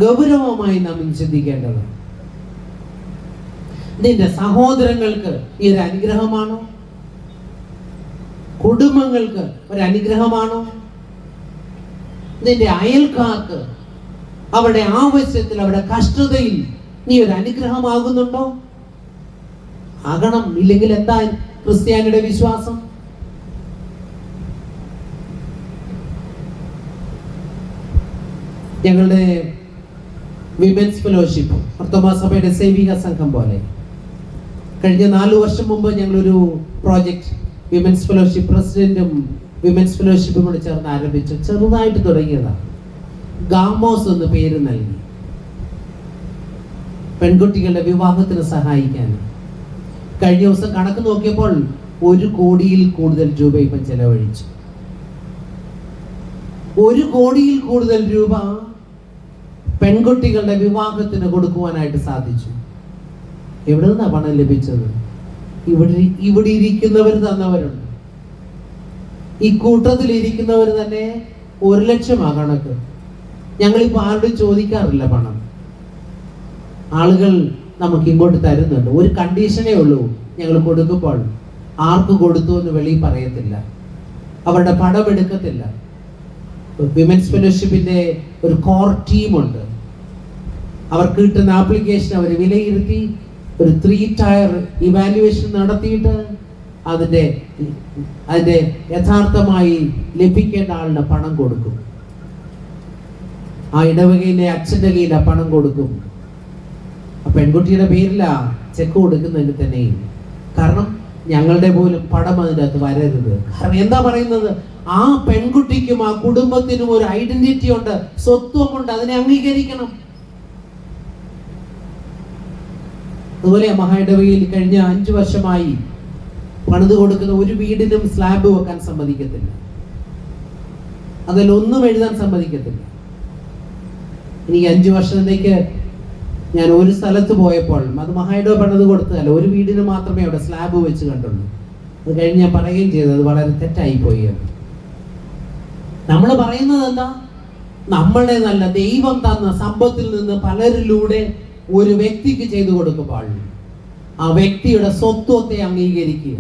ഗൗരവമായി നാം ചിന്തിക്കേണ്ടത്. നിന്റെ സഹോദരങ്ങൾക്ക് ഈ ഒരു അനുഗ്രഹമാണോ? കുടുംബങ്ങൾക്ക് ഒരു അനുഗ്രഹമാണോ? നിന്റെ അയൽക്കാർക്ക് അവരുടെ ആവശ്യത്തിൽ, അവരുടെ കഷ്ടതയിൽ നീ ഒരു അനുഗ്രഹമാകുന്നുണ്ടോ? ആകണം. ഇല്ലെങ്കിൽ എന്താ ക്രിസ്ത്യാനിയുടെ വിശ്വാസം? ഞങ്ങളുടെ വിമൻസ് ഫെലോഷിപ്പ്, ഭർത്തമാ സഭയുടെ സേവിക സംഘം പോലെ കഴിഞ്ഞ 4 വർഷം മുമ്പ് ഞങ്ങളൊരു പ്രോജക്റ്റ് വിമൻസ് ഫെലോഷിപ്പ് പ്രസിഡന്റും വിമൻസ് ഫെലോഷിപ്പും കൂടെ ചേർന്ന് ആരംഭിച്ചു. ചെറുതായിട്ട് തുടങ്ങിയതാണ്. ഗാമോസ് എന്ന് പേര് നൽകി. പെൺകുട്ടികളുടെ വിവാഹത്തിന് സഹായിക്കാൻ. കഴിഞ്ഞ ദിവസം കണക്ക് നോക്കിയപ്പോൾ 1 കോടിയിൽ കൂടുതൽ രൂപ ഇപ്പം ചെലവഴിച്ചു. 1 കോടിയിൽ കൂടുതൽ രൂപ പെൺകുട്ടികളുടെ വിവാഹത്തിന് കൊടുക്കുവാനായിട്ട് സാധിച്ചു. എവിടെ നിന്നാണ് പണം ലഭിച്ചത്? ഇവിടെ ഇരിക്കുന്നവർ തന്നവരുണ്ട്. ഈ കൂട്ടത്തിൽ ഇരിക്കുന്നവർ തന്നെ 1 ലക്ഷമാ കണക്ക്. ഞങ്ങളിപ്പോൾ ആരോടും ചോദിക്കാറില്ല പണം. ആളുകൾ നമുക്ക് ഇങ്ങോട്ട് തരുന്നുണ്ട്. ഒരു കണ്ടീഷനേ ഉള്ളൂ, ഞങ്ങൾ കൊടുക്കുമ്പോൾ ആർക്ക് കൊടുത്തു എന്ന് വെളിയിൽ പറയത്തില്ല, അവരുടെ പണം എടുക്കത്തില്ല. വിമൻസ് ഫെലോഷിപ്പിന്റെ ഒരു കോർ ടീമുണ്ട്. അവർക്ക് കിട്ടുന്ന ആപ്ലിക്കേഷൻ അവർ വിലയിരുത്തി ഒരു 3 ടയർ ഇവാലുവേഷൻ നടത്തിയിട്ട് അതിന്റെ യഥാർത്ഥമായി ലഭിക്കേണ്ട ആളുടെ പണം കൊടുക്കും. ആ ഇടവകയിലെ അച്ഛൻ്റെ കയ്യിൽ പണം കൊടുക്കും. ആ പെൺകുട്ടിയുടെ പേരിലാ ചെക്ക് കൊടുക്കുന്നതിന് തന്നെയും. കാരണം ഞങ്ങളുടെ പോലും പടം അതിൻ്റെ അകത്ത് വരരുത്. കാരണം എന്താ പറയുന്നത്, ആ പെൺകുട്ടിക്കും ആ കുടുംബത്തിനും ഒരു ഐഡന്റിറ്റി ഉണ്ട്, സ്വത്വമുണ്ട്, അതിനെ അംഗീകരിക്കണം. അതുപോലെ മഹായിടവകയിൽ കഴിഞ്ഞ 5 വർഷമായി പണിത് കൊടുക്കുന്ന ഒരു വീടിനും സ്ലാബ് വെക്കാൻ സമ്മതിക്കത്തില്ല, അതിലൊന്നും എഴുതാൻ സമ്മതിക്കത്തില്ല. ഇനി 5 വർഷത്തേക്ക് ഞാൻ ഒരു സ്ഥലത്ത് പോയപ്പോൾ, അത് മഹായിടവ പണിത് കൊടുത്തതല്ല, ഒരു വീടിന് മാത്രമേ അവിടെ സ്ലാബ് വെച്ച് കണ്ടുള്ളൂ. അത് കഴിഞ്ഞ് ഞാൻ പറയുകയും ചെയ്തത് അത് വളരെ തെറ്റായിപ്പോയി എന്ന്. നമ്മൾ പറയുന്നത് എന്താ, നമ്മളുടെ നല്ല ദൈവം തന്ന സമ്പത്തിൽ നിന്ന് പലരിലൂടെ ഒരു വ്യക്തിക്ക് ചെയ്തു കൊടുക്കുമ്പോൾ ആ വ്യക്തിയുടെ സ്വത്വത്തെ അംഗീകരിക്കുക.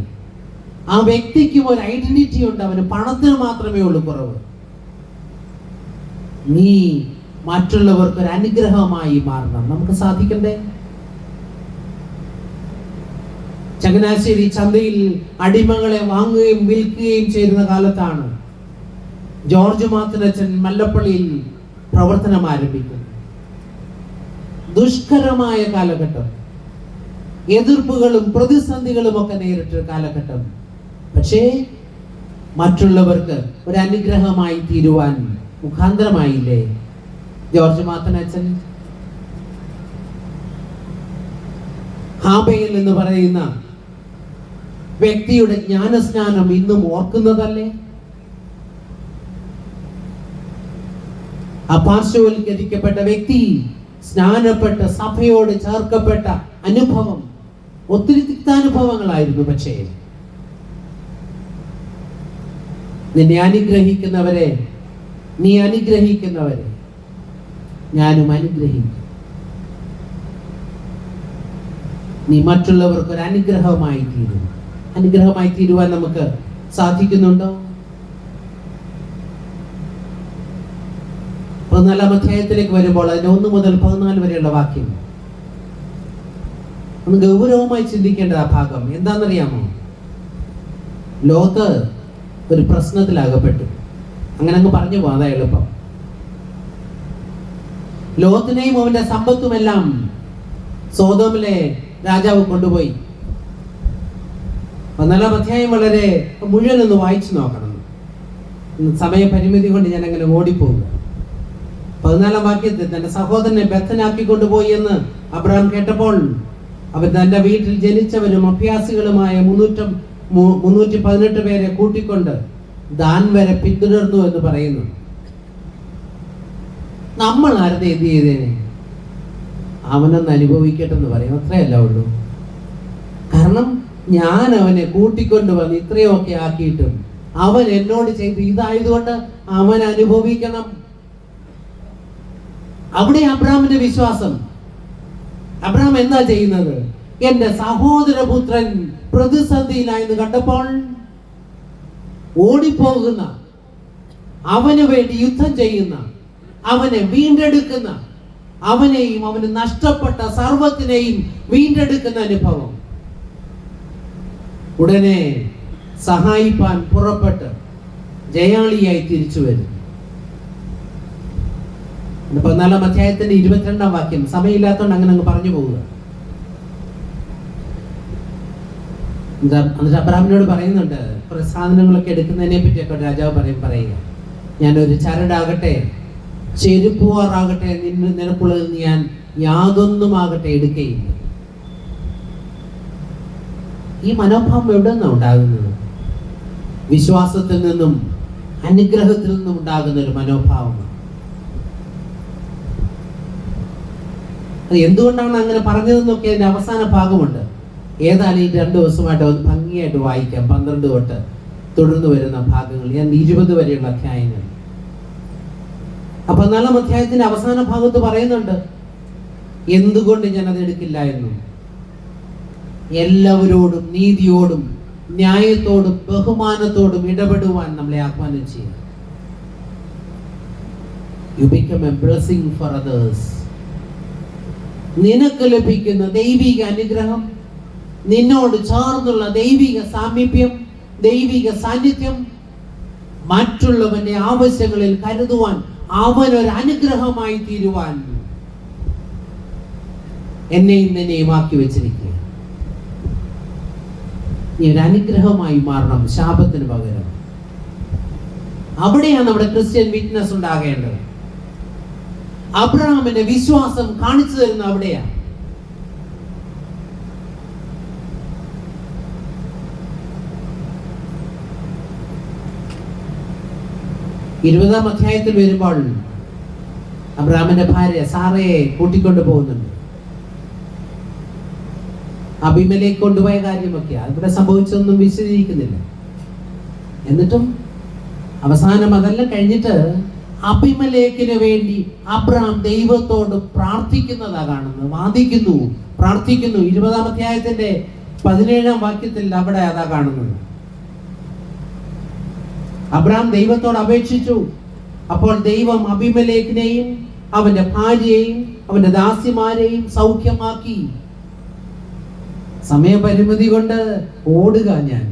ആ വ്യക്തിക്കും ഒരു ഐഡന്റിറ്റി ഉണ്ട്, അവന് പണത്തിന് മാത്രമേ ഉള്ളൂ കുറവ്. നീ മറ്റുള്ളവർക്ക് ഒരു അനുഗ്രഹമായി മാറണം. നമുക്ക് സാധിക്കണ്ടേ? ചങ്ങനാശ്ശേരി ചന്തയിൽ അടിമകളെ വാങ്ങുകയും വിൽക്കുകയും ചെയ്യുന്ന കാലത്താണ് ജോർജ് മാത്തനച്ചൻ മല്ലപ്പള്ളിയിൽ പ്രവർത്തനം ആരംഭിക്കുന്നത്. ദുഷ്കരമായ കാലഘട്ടം, എതിർപ്പുകളും പ്രതിസന്ധികളും ഒക്കെ നേരിട്ട കാലഘട്ടം. പക്ഷേ മറ്റുള്ളവർക്ക് ഒരു അനുഗ്രഹമായി തീരുവാൻ മുഖാന്തരമായില്ലേ ജോർജ് മാത്തനച്ചൻ? ഹാബേൽ എന്ന് പറയുന്ന വ്യക്തിയുടെ ജ്ഞാനസ്നാനം ഇന്നും ഓർക്കുന്നതല്ലേ? അപാർശ്വവൽക്കരിക്കപ്പെട്ട വ്യക്തി സ്നാനപ്പെട്ട സഭയോട് ചേർക്കപ്പെട്ട അനുഭവം ഒത്തിരി തിക്താനുഭവങ്ങളായിരുന്നു. പക്ഷേ നിന്നെ അനുഗ്രഹിക്കുന്നവരെ, നീ അനുഗ്രഹിക്കുന്നവരെ ഞാനും അനുഗ്രഹിക്കും. നീ മറ്റുള്ളവർക്ക് ഒരു അനുഗ്രഹമായി തീരും. അനുഗ്രഹമായി തീരുവാൻ നമുക്ക് സാധിക്കുന്നുണ്ടോ? 14-ാം അധ്യായത്തിലേക്ക് വരുമ്പോൾ അതിന്റെ 1 മുതൽ 14 വരെയുള്ള വാക്യം ഒന്ന് ഗൗരവമായി ചിന്തിക്കേണ്ട ആ ഭാഗം എന്താണെന്നറിയാമോ? ലോത്ത് ഒരു പ്രശ്നത്തിലാകപ്പെട്ടു. അങ്ങനെ അങ്ങ് പറഞ്ഞു പോകാം, അതാ എളുപ്പം. ലോത്തിനെയും അവന്റെ സമ്പത്തുമെല്ലാം സോദോമിലെ രാജാവ് കൊണ്ടുപോയി. 14-ാം അധ്യായം വളരെ മുഴുവൻ ഒന്ന് വായിച്ചു നോക്കണം. സമയപരിമിതി കൊണ്ട് ഞാൻ അങ്ങനെ ഓടിപ്പോകുക. 14-ാം വാക്യത്തിൽ തന്റെ സഹോദരനെ ബദ്ധനാക്കി കൊണ്ടുപോയി എന്ന് അബ്രഹാം കേട്ടപ്പോൾ അവർ തന്റെ വീട്ടിൽ ജനിച്ചവരും അഭ്യാസികളുമായ 318 പേരെ കൂട്ടിക്കൊണ്ട് ദാൻ വരെ പിന്തുടർന്നു എന്ന് പറയുന്നു. നമ്മൾ ആരുടെ എന്ത് ചെയ്തേനെ? അവനൊന്ന് അനുഭവിക്കട്ടെ എന്ന് പറയും, അത്രയല്ല ഉള്ളൂ. കാരണം ഞാൻ അവനെ കൂട്ടിക്കൊണ്ടുവന്ന് ഇത്രയൊക്കെ ആക്കിയിട്ടും അവൻ എന്നോട് ചെയ്ത് ഇതായതുകൊണ്ട് അവൻ അനുഭവിക്കണം. അവിടെ അബ്രഹാമിന്റെ വിശ്വാസം. അബ്രഹാം എന്താ ചെയ്യുന്നത്? എന്റെ സഹോദരപുത്രൻ പ്രതിസന്ധിയിലായെന്ന് കണ്ടപ്പോൾ ഓടിപ്പോകുന്ന, അവന് വേണ്ടി യുദ്ധം ചെയ്യുന്ന, അവനെ വീണ്ടെടുക്കുന്ന, അവനെയും അവന് നഷ്ടപ്പെട്ട സർവത്തിനെയും വീണ്ടെടുക്കുന്ന അനുഭവം. ഉടനെ സഹായിപ്പാൻ പുറപ്പെട്ട് ജയാളിയായി തിരിച്ചു വരും. 14-ാം അധ്യായത്തിന്റെ 22-ാം വാക്യം, സമയമില്ലാത്തതുകൊണ്ട് അങ്ങനെ അങ്ങ് പറഞ്ഞു പോവുക. എന്നിട്ട് അബ്രഹാമിനോട് പറയുന്നുണ്ട്, സാധനങ്ങളൊക്കെ എടുക്കുന്നതിനെ പറ്റിയൊക്കെ രാജാവ് പറയുക, ഞാനൊരു ചരടാകട്ടെ, ചെരുപ്പുവാറാകട്ടെ, നിനക്കുള്ളതിൽ ഞാൻ യാതൊന്നുമാകട്ടെ എടുക്കുകയില്ല. ഈ മനോഭാവം എവിടെ നിന്നാണ് ഉണ്ടാകുന്നത്? വിശ്വാസത്തിൽ നിന്നും അനുഗ്രഹത്തിൽ നിന്നും ഉണ്ടാകുന്ന ഒരു മനോഭാവമാണ്. എന്തുകൊണ്ടാണ് അങ്ങനെ പറഞ്ഞതെന്നൊക്കെ അതിന്റെ അവസാന ഭാഗമുണ്ട്. ഏതായാലും ഈ 2 ദിവസമായിട്ട് ഒന്ന് ഭംഗിയായിട്ട് വായിക്കാം. 12 തൊട്ട് തുടർന്ന് വരുന്ന ഭാഗങ്ങൾ, ഞാൻ 20 വരെയുള്ള അധ്യായങ്ങൾ. അപ്പൊ 14-ാം അധ്യായത്തിന്റെ അവസാന ഭാഗത്ത് പറയുന്നുണ്ട് എന്തുകൊണ്ട് ഞാൻ അത് എടുക്കില്ല എന്നും. എല്ലാവരോടും നീതിയോടും ന്യായത്തോടും ബഹുമാനത്തോടും ഇടപെടുവാൻ നമ്മളെ ആഹ്വാനം ചെയ്യുക. You become a blessing for others. നിനക്ക് ലഭിക്കുന്ന ദൈവിക അനുഗ്രഹം, നിന്നോട് ചേർന്നുള്ള ദൈവിക സാമീപ്യം, ദൈവിക സാന്നിധ്യം മറ്റുള്ളവന്റെ ആവശ്യങ്ങളിൽ കരുതുവാൻ, അവനൊരു അനുഗ്രഹമായി തീരുവാൻ എന്നെയും നിന്നെയും ആക്കി വെച്ചിരിക്കുക. നീ ഒരു അനുഗ്രഹമായി മാറണം, ശാപത്തിന് പകരം. അവിടെയാണ് നമ്മുടെ ക്രിസ്ത്യൻ വിറ്റ്നസ് ഉണ്ടാകേണ്ടത്. അബ്രഹാമിന്റെ വിശ്വാസം കാണിച്ചു തരുന്ന അവിടെയാണ്. ഇരുപതാം അധ്യായത്തിൽ വരുമ്പോൾ അബ്രഹാമിന്റെ ഭാര്യ സാറയെ കൂട്ടിക്കൊണ്ട് പോകുന്നുണ്ട്. അബീമേലെക്ക് കൊണ്ടുപോയ കാര്യമൊക്കെയാ ഇവിടെ സംഭവിച്ചൊന്നും വിശദീകരിക്കുന്നില്ല. എന്നിട്ടും അവസാനം അതെല്ലാം കഴിഞ്ഞിട്ട് അബീമേലെക്കിന് വേണ്ടി അബ്രഹാം ദൈവത്തോട് പ്രാർത്ഥിക്കുന്നതാ കാണുന്നത്. വാദിക്കുന്നു, പ്രാർത്ഥിക്കുന്നു. 20-ാം അധ്യായത്തിന്റെ 17-ാം വാക്യത്തിൽ അവിടെ അതാ കാണുന്നത്. അബ്രഹാം ദൈവത്തോട് അപേക്ഷിച്ചു. അപ്പോൾ ദൈവം അബീമേലെക്കിനെയും അവന്റെ ഭാര്യയെയും അവന്റെ ദാസിമാരെയും സൗഖ്യമാക്കി. സമയപരിമിതി കൊണ്ട് ഓടുക. ഞാൻ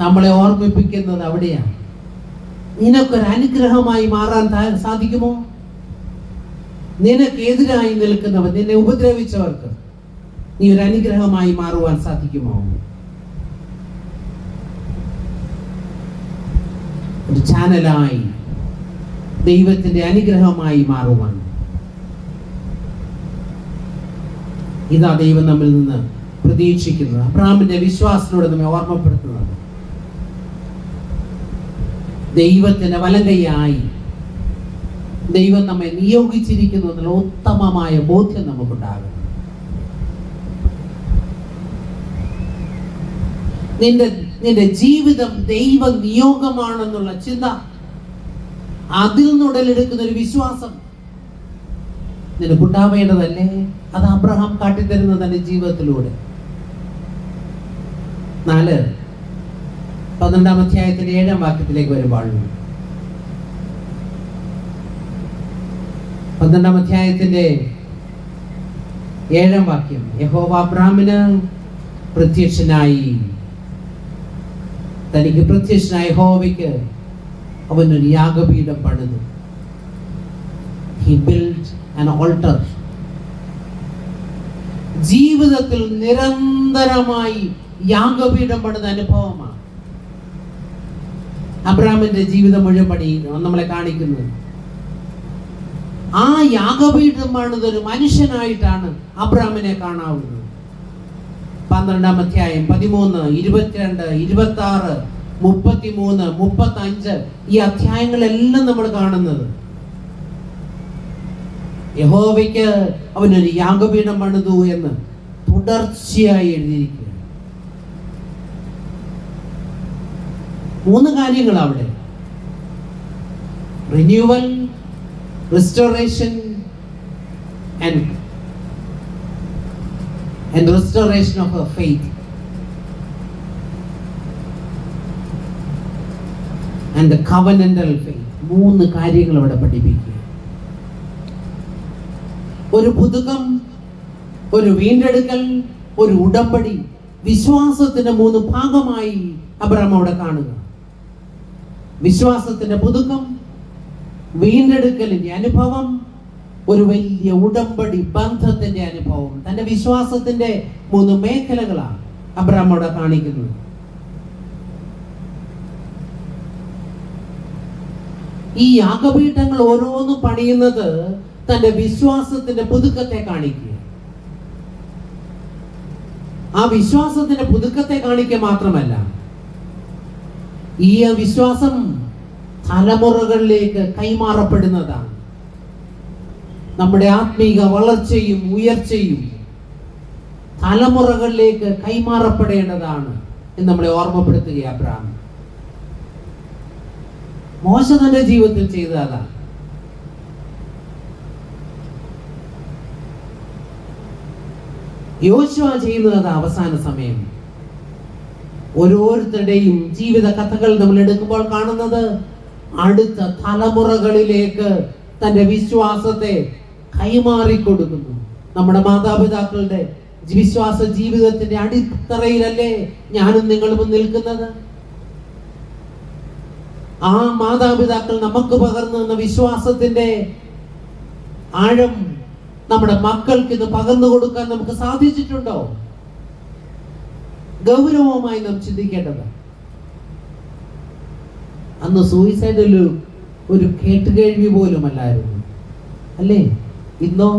നമ്മളെ ഓർമ്മിപ്പിക്കുന്നത് അവിടെയാണ്. നിനക്കൊരു അനുഗ്രഹമായി മാറാൻ സാധിക്കുമോ? നിനക്കെതിരായി നിൽക്കുന്നവർ, നിന്നെ ഉപദ്രവിച്ചവർക്ക് നീ ഒരു അനുഗ്രഹമായി മാറുവാൻ സാധിക്കുമോ? ഒരു ചാനലായി ദൈവത്തിന്റെ അനുഗ്രഹമായി മാറുവാൻ ഇതാ ദൈവം നമ്മിൽ നിന്ന് പ്രതീക്ഷിക്കുന്നത്. അബ്രഹാമിന്റെ വിശ്വാസത്തോടെ നമ്മെ ഓർമ്മപ്പെടുത്തുന്നത്. ദൈവത്തിന്റെ വലങ്കയായി ദൈവം നമ്മെ നിയോഗിച്ചിരിക്കുന്നു എന്നുള്ള ഉത്തമമായ ബോധ്യം നമുക്കുണ്ടാകും. നിന്റെ ജീവിതം ദൈവ നിയോഗമാണെന്നുള്ള ചിന്ത, അതിൽ നിന്നുടലെടുക്കുന്ന ഒരു വിശ്വാസം നിനക്കുണ്ടാവേണ്ടതല്ലേ? അത് അബ്രഹാം കാട്ടിത്തരുന്നത് തന്റെ ജീവിതത്തിലൂടെ. 12-ാം അധ്യായത്തിന്റെ 7-ാം വാക്യത്തിലേക്ക് വരുമ്പോൾ 12-ാം അധ്യായത്തിന്റെ 7-ാം വാക്യം, യഹോവ അബ്രഹാമിന് പ്രത്യക്ഷനായി. തനിക്ക് പ്രത്യക്ഷനായ യഹോവയ്ക്ക് അവനൊരു യാഗപീഠം പണിതു. He built an altar. ജീവിതത്തിൽ നിരന്തരമായി യാഗപീഠം പണിത അനുഭവമാണ് അബ്രഹാമിന്റെ ജീവിതം മുഴുവൻ നമ്മളെ കാണിക്കുന്നത്. ആ യാഗപീഠം പണിതൊരു മനുഷ്യനായിട്ടാണ് അബ്രഹാമിനെ കാണാവുന്നത്. 12-ാം അധ്യായം 13, 22, 26, 33, 35 ഈ അധ്യായങ്ങളെല്ലാം നമ്മൾ കാണുന്നത് യഹോവയ്ക്ക് അവനൊരു യാഗപീഠം പണിതു എന്ന് തുടർച്ചയായി എഴുതിയിരിക്കുക. 3 കാര്യങ്ങൾ അവിടെ: renewal, restoration and restoration of her faith and the covenantal faith. 3 കാര്യങ്ങൾ അവിടെ പഠിപ്പിക്കുക. ഒരു പുതുക്കം, ഒരു വീണ്ടെടുക്കൽ, ഒരു ഉടമ്പടി. വിശ്വാസത്തിന്റെ 3 ഭാഗമായി അബ്രഹാം അവിടെ കാണുക. വിശ്വാസത്തിന്റെ പുതുക്കം, വീണ്ടെടുക്കലിന്റെ അനുഭവം, ഒരു വലിയ ഉടമ്പടി ബന്ധത്തിന്റെ അനുഭവം. തന്റെ വിശ്വാസത്തിന്റെ 3 മേഖലകളാണ് അബ്രഹാം അവിടെ കാണിക്കുന്നത്. ഈ യാഗപീഠങ്ങൾ ഓരോന്നും പണിയുന്നത് തന്റെ വിശ്വാസത്തിന്റെ പുതുക്കത്തെ കാണിക്കുക. ആ വിശ്വാസത്തിന്റെ പുതുക്കത്തെ കാണിക്കുക മാത്രമല്ല, ഈ വിശ്വാസം തലമുറകളിലേക്ക് കൈമാറപ്പെടുന്നതാണ്. നമ്മുടെ ആത്മീക വളർച്ചയും ഉയർച്ചയും തലമുറകളിലേക്ക് കൈമാറപ്പെടേണ്ടതാണ് എന്ന് നമ്മളെ ഓർമ്മപ്പെടുത്തുക അബ്രഹാം. മോശ തന്റെ ജീവിതത്തിൽ ചെയ്തതാണ്. യോശുവ ചെയ്യുന്നത് അവസാന സമയം. ഓരോരുത്തരുടെയും ജീവിത കഥകൾ നമ്മൾ എടുക്കുമ്പോൾ കാണുന്നത് അടുത്ത തലമുറകളിലേക്ക് തന്റെ വിശ്വാസത്തെ കൈമാറിക്കൊടുക്കുന്നു. നമ്മുടെ മാതാപിതാക്കളുടെ വിശ്വാസ ജീവിതത്തിന്റെ അടിത്തറയിലല്ലേ ഞാനും നിങ്ങളും നിൽക്കുന്നത്? ആ മാതാപിതാക്കൾ നമുക്ക് പകർന്നു തന്ന വിശ്വാസത്തിന്റെ ആഴം നമ്മുടെ മക്കൾക്ക് ഇത് പകർന്നു കൊടുക്കാൻ നമുക്ക് സാധിച്ചിട്ടുണ്ടോ? ഗൗരവമായി നാം ചിന്തിക്കേണ്ടത്. അന്ന് സൂയിസൈഡ് ഒരു കേട്ടുകേഴ്വി പോലും അല്ലായിരുന്നു, അല്ലേ? ഇന്നോ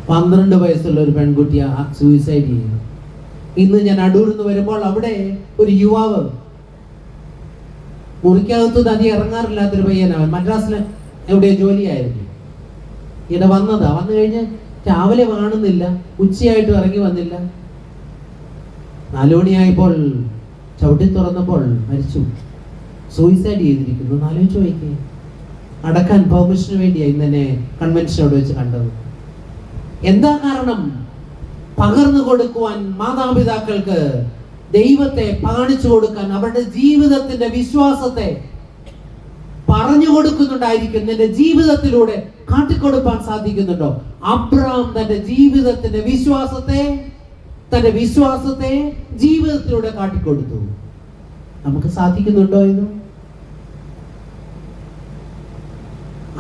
12 വയസ്സുള്ള ഒരു പെൺകുട്ടി സൂയിസൈഡ് ചെയ്യുന്നു. ഇന്ന് ഞാൻ അടൂരിൽ നിന്ന് വരുമ്പോൾ അവിടെ ഒരു യുവാവ്, മുറിക്കകത്തുനിന്ന് അധികം ഇറങ്ങാറില്ലാത്തൊരു പയ്യനവൻ, മദ്രാസിൽ എവിടെ ജോലിയായിരുന്നു. ഇവിടെ വന്നു കഴിഞ്ഞ് രാവിലെ കാണുന്നില്ല, ഉച്ചയായിട്ട് ഇറങ്ങി വന്നില്ല. 4 മണിയായപ്പോൾ ചവിട്ടി തുറന്നപ്പോൾ മരിച്ചു. സൂയിസൈഡ് ചെയ്തിരിക്കുന്നു. ആലോചിച്ച് നോക്കിയേ. അടക്കാൻ പെർമിഷന് വേണ്ടിയാണ് ഇന്നെ കൺവെൻഷനോട് വെച്ച് കണ്ടത്. എന്താ കാരണം? പകർന്നു കൊടുക്കുവാൻ മാതാപിതാക്കൾക്ക് ദൈവത്തെ കാണിച്ചു കൊടുക്കാൻ, അവരുടെ ജീവിതത്തിന്റെ വിശ്വാസത്തെ പറഞ്ഞു കൊടുക്കുന്നുണ്ടായിരിക്കും. നിന്റെ ജീവിതത്തിലൂടെ കാട്ടിക്കൊടുക്കാൻ സാധിക്കുന്നുണ്ടോ? അബ്രഹാം തന്റെ ജീവിതത്തിന്റെ വിശ്വാസത്തെ ജീവിതത്തിലൂടെ കാട്ടിക്കൊടുത്തു. നമുക്ക് സാധിക്കുന്നുണ്ടോ ഇത്?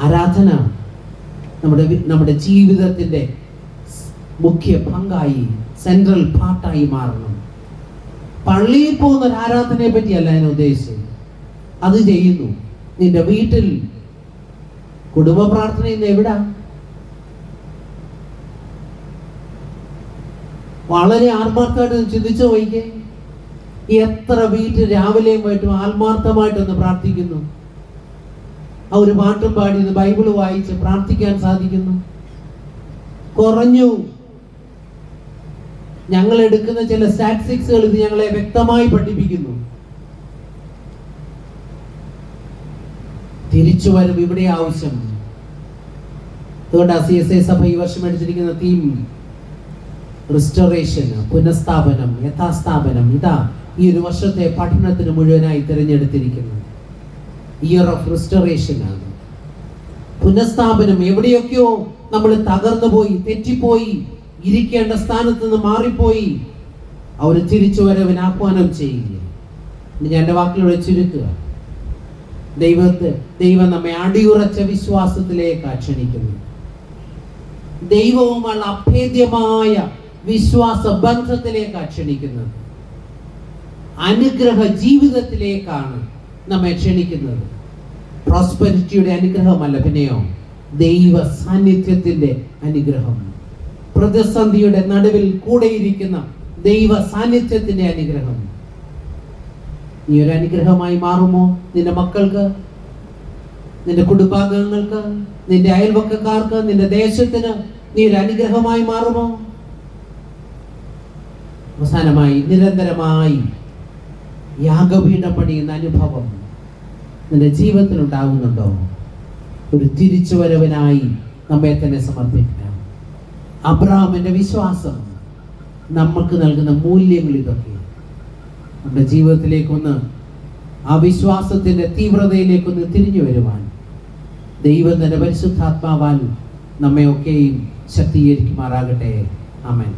ആരാധന നമ്മുടെ ജീവിതത്തിന്റെ മുഖ്യ പങ്കായി, സെൻട്രൽ പാർട്ടായി മാറണം. പള്ളിയിൽ പോകുന്ന ഒരു ആരാധനയെ പറ്റിയല്ല ഞാൻ ഉദ്ദേശിച്ചത്. അത് ചെയ്യുന്നു. നിന്റെ വീട്ടിൽ കുടുംബ പ്രാർത്ഥന ഇന്ന് എവിടാ? വളരെ ആത്മാർത്ഥമായിട്ട് ചിന്തിച്ചു പോയിക്കേ. എത്ര വീട്ടിൽ രാവിലെയും വൈകിട്ടും ആത്മാർത്ഥമായിട്ടൊന്ന് പ്രാർത്ഥിക്കുന്നു. ആ ഒരു പാട്ടും പാടി ബൈബിള് വായിച്ച് പ്രാർത്ഥിക്കാൻ സാധിക്കുന്നു. കുറഞ്ഞു. ഞങ്ങൾ എടുക്കുന്ന ചില സ്റ്റാറ്റിസ്റ്റിക്സുകൾ ഇത് ഞങ്ങളെ വ്യക്തമായി പഠിപ്പിക്കുന്നു. തിരിച്ചുവരവ് ഇവിടെ ആവശ്യം. അതുകൊണ്ട് CSI സഭ ഈ വർഷം എടുത്തിരിക്കുന്ന തീം റിസ്റ്റോറേഷൻ, പുനഃസ്ഥാപനം, യഥാസ്ഥാപനം. ഇതാ ഈ ഒരു വർഷത്തെ പഠനത്തിന് മുഴുവനായി തിരഞ്ഞെടുത്തിരിക്കുന്നത്. ഇയർ ഓഫ് റിസ്റ്റോറേഷൻ ആണ്. പുനഃസ്ഥാപനം. എവിടെയൊക്കെയോ നമ്മൾ തകർന്നു പോയി, തെറ്റിപ്പോയി, ഇരിക്കേണ്ട സ്ഥാനത്ത് നിന്ന് മാറിപ്പോയി, അവർ തിരിച്ചുവരവിന് ആഹ്വാനം ചെയ്യുക. ഞാൻ എൻ്റെ വാക്കിലൂടെ ചുരുക്കുക. ദൈവം നമ്മെ അടിയുറച്ച വിശ്വാസത്തിലേക്ക് ക്ഷണിക്കുന്നു. ദൈവവുമുള്ള അഭേദ്യമായ വിശ്വാസ ബന്ധത്തിലേക്ക് ക്ഷണിക്കുന്നത്. അനുഗ്രഹ ജീവിതത്തിലേക്കാണ് നമ്മെ ക്ഷണിക്കുന്നത്. പ്രോസ്പെരിറ്റിയുടെ അനുഗ്രഹമല്ല, പിന്നെയോ ദൈവ സാന്നിധ്യത്തിന്റെ അനുഗ്രഹം. പ്രതിസന്ധിയുടെ നടുവിൽ കൂടെയിരിക്കുന്ന ദൈവ സാന്നിധ്യത്തിന്റെ അനുഗ്രഹം. നീ ഒരു അനുഗ്രഹമായി മാറുമോ? നിന്റെ മക്കൾക്ക്, നിന്റെ കുടുംബാംഗങ്ങൾക്ക്, നിന്റെ അയൽവക്കക്കാർക്ക്, നിന്റെ ദേശത്തിന് നീ ഒരു അനുഗ്രഹമായി മാറുമോ? അവസാനമായി, നിരന്തരമായി യാഗപീഠം പണിയുന്ന അനുഭവം നിന്റെ ജീവിതത്തിൽ ഉണ്ടാകുന്നുണ്ടോ? ഒരു തിരിച്ചുവരവിനായി നമ്മെ തന്നെ സമർപ്പിക്കാം. അബ്രഹാമിന്റെ വിശ്വാസം നമുക്ക് നൽകുന്ന മൂല്യങ്ങൾ ഇതൊക്കെ. നമ്മുടെ ജീവിതത്തിലേക്കൊന്ന്, ആ വിശ്വാസത്തിന്റെ തീവ്രതയിലേക്കൊന്ന് തിരിഞ്ഞു വരുവാൻ ദൈവം തന്റെ പരിശുദ്ധാത്മാവാൽ നമ്മെ ഒക്കെയും ശക്തീകരിക്കുമാറാകട്ടെ. ആമേൻ.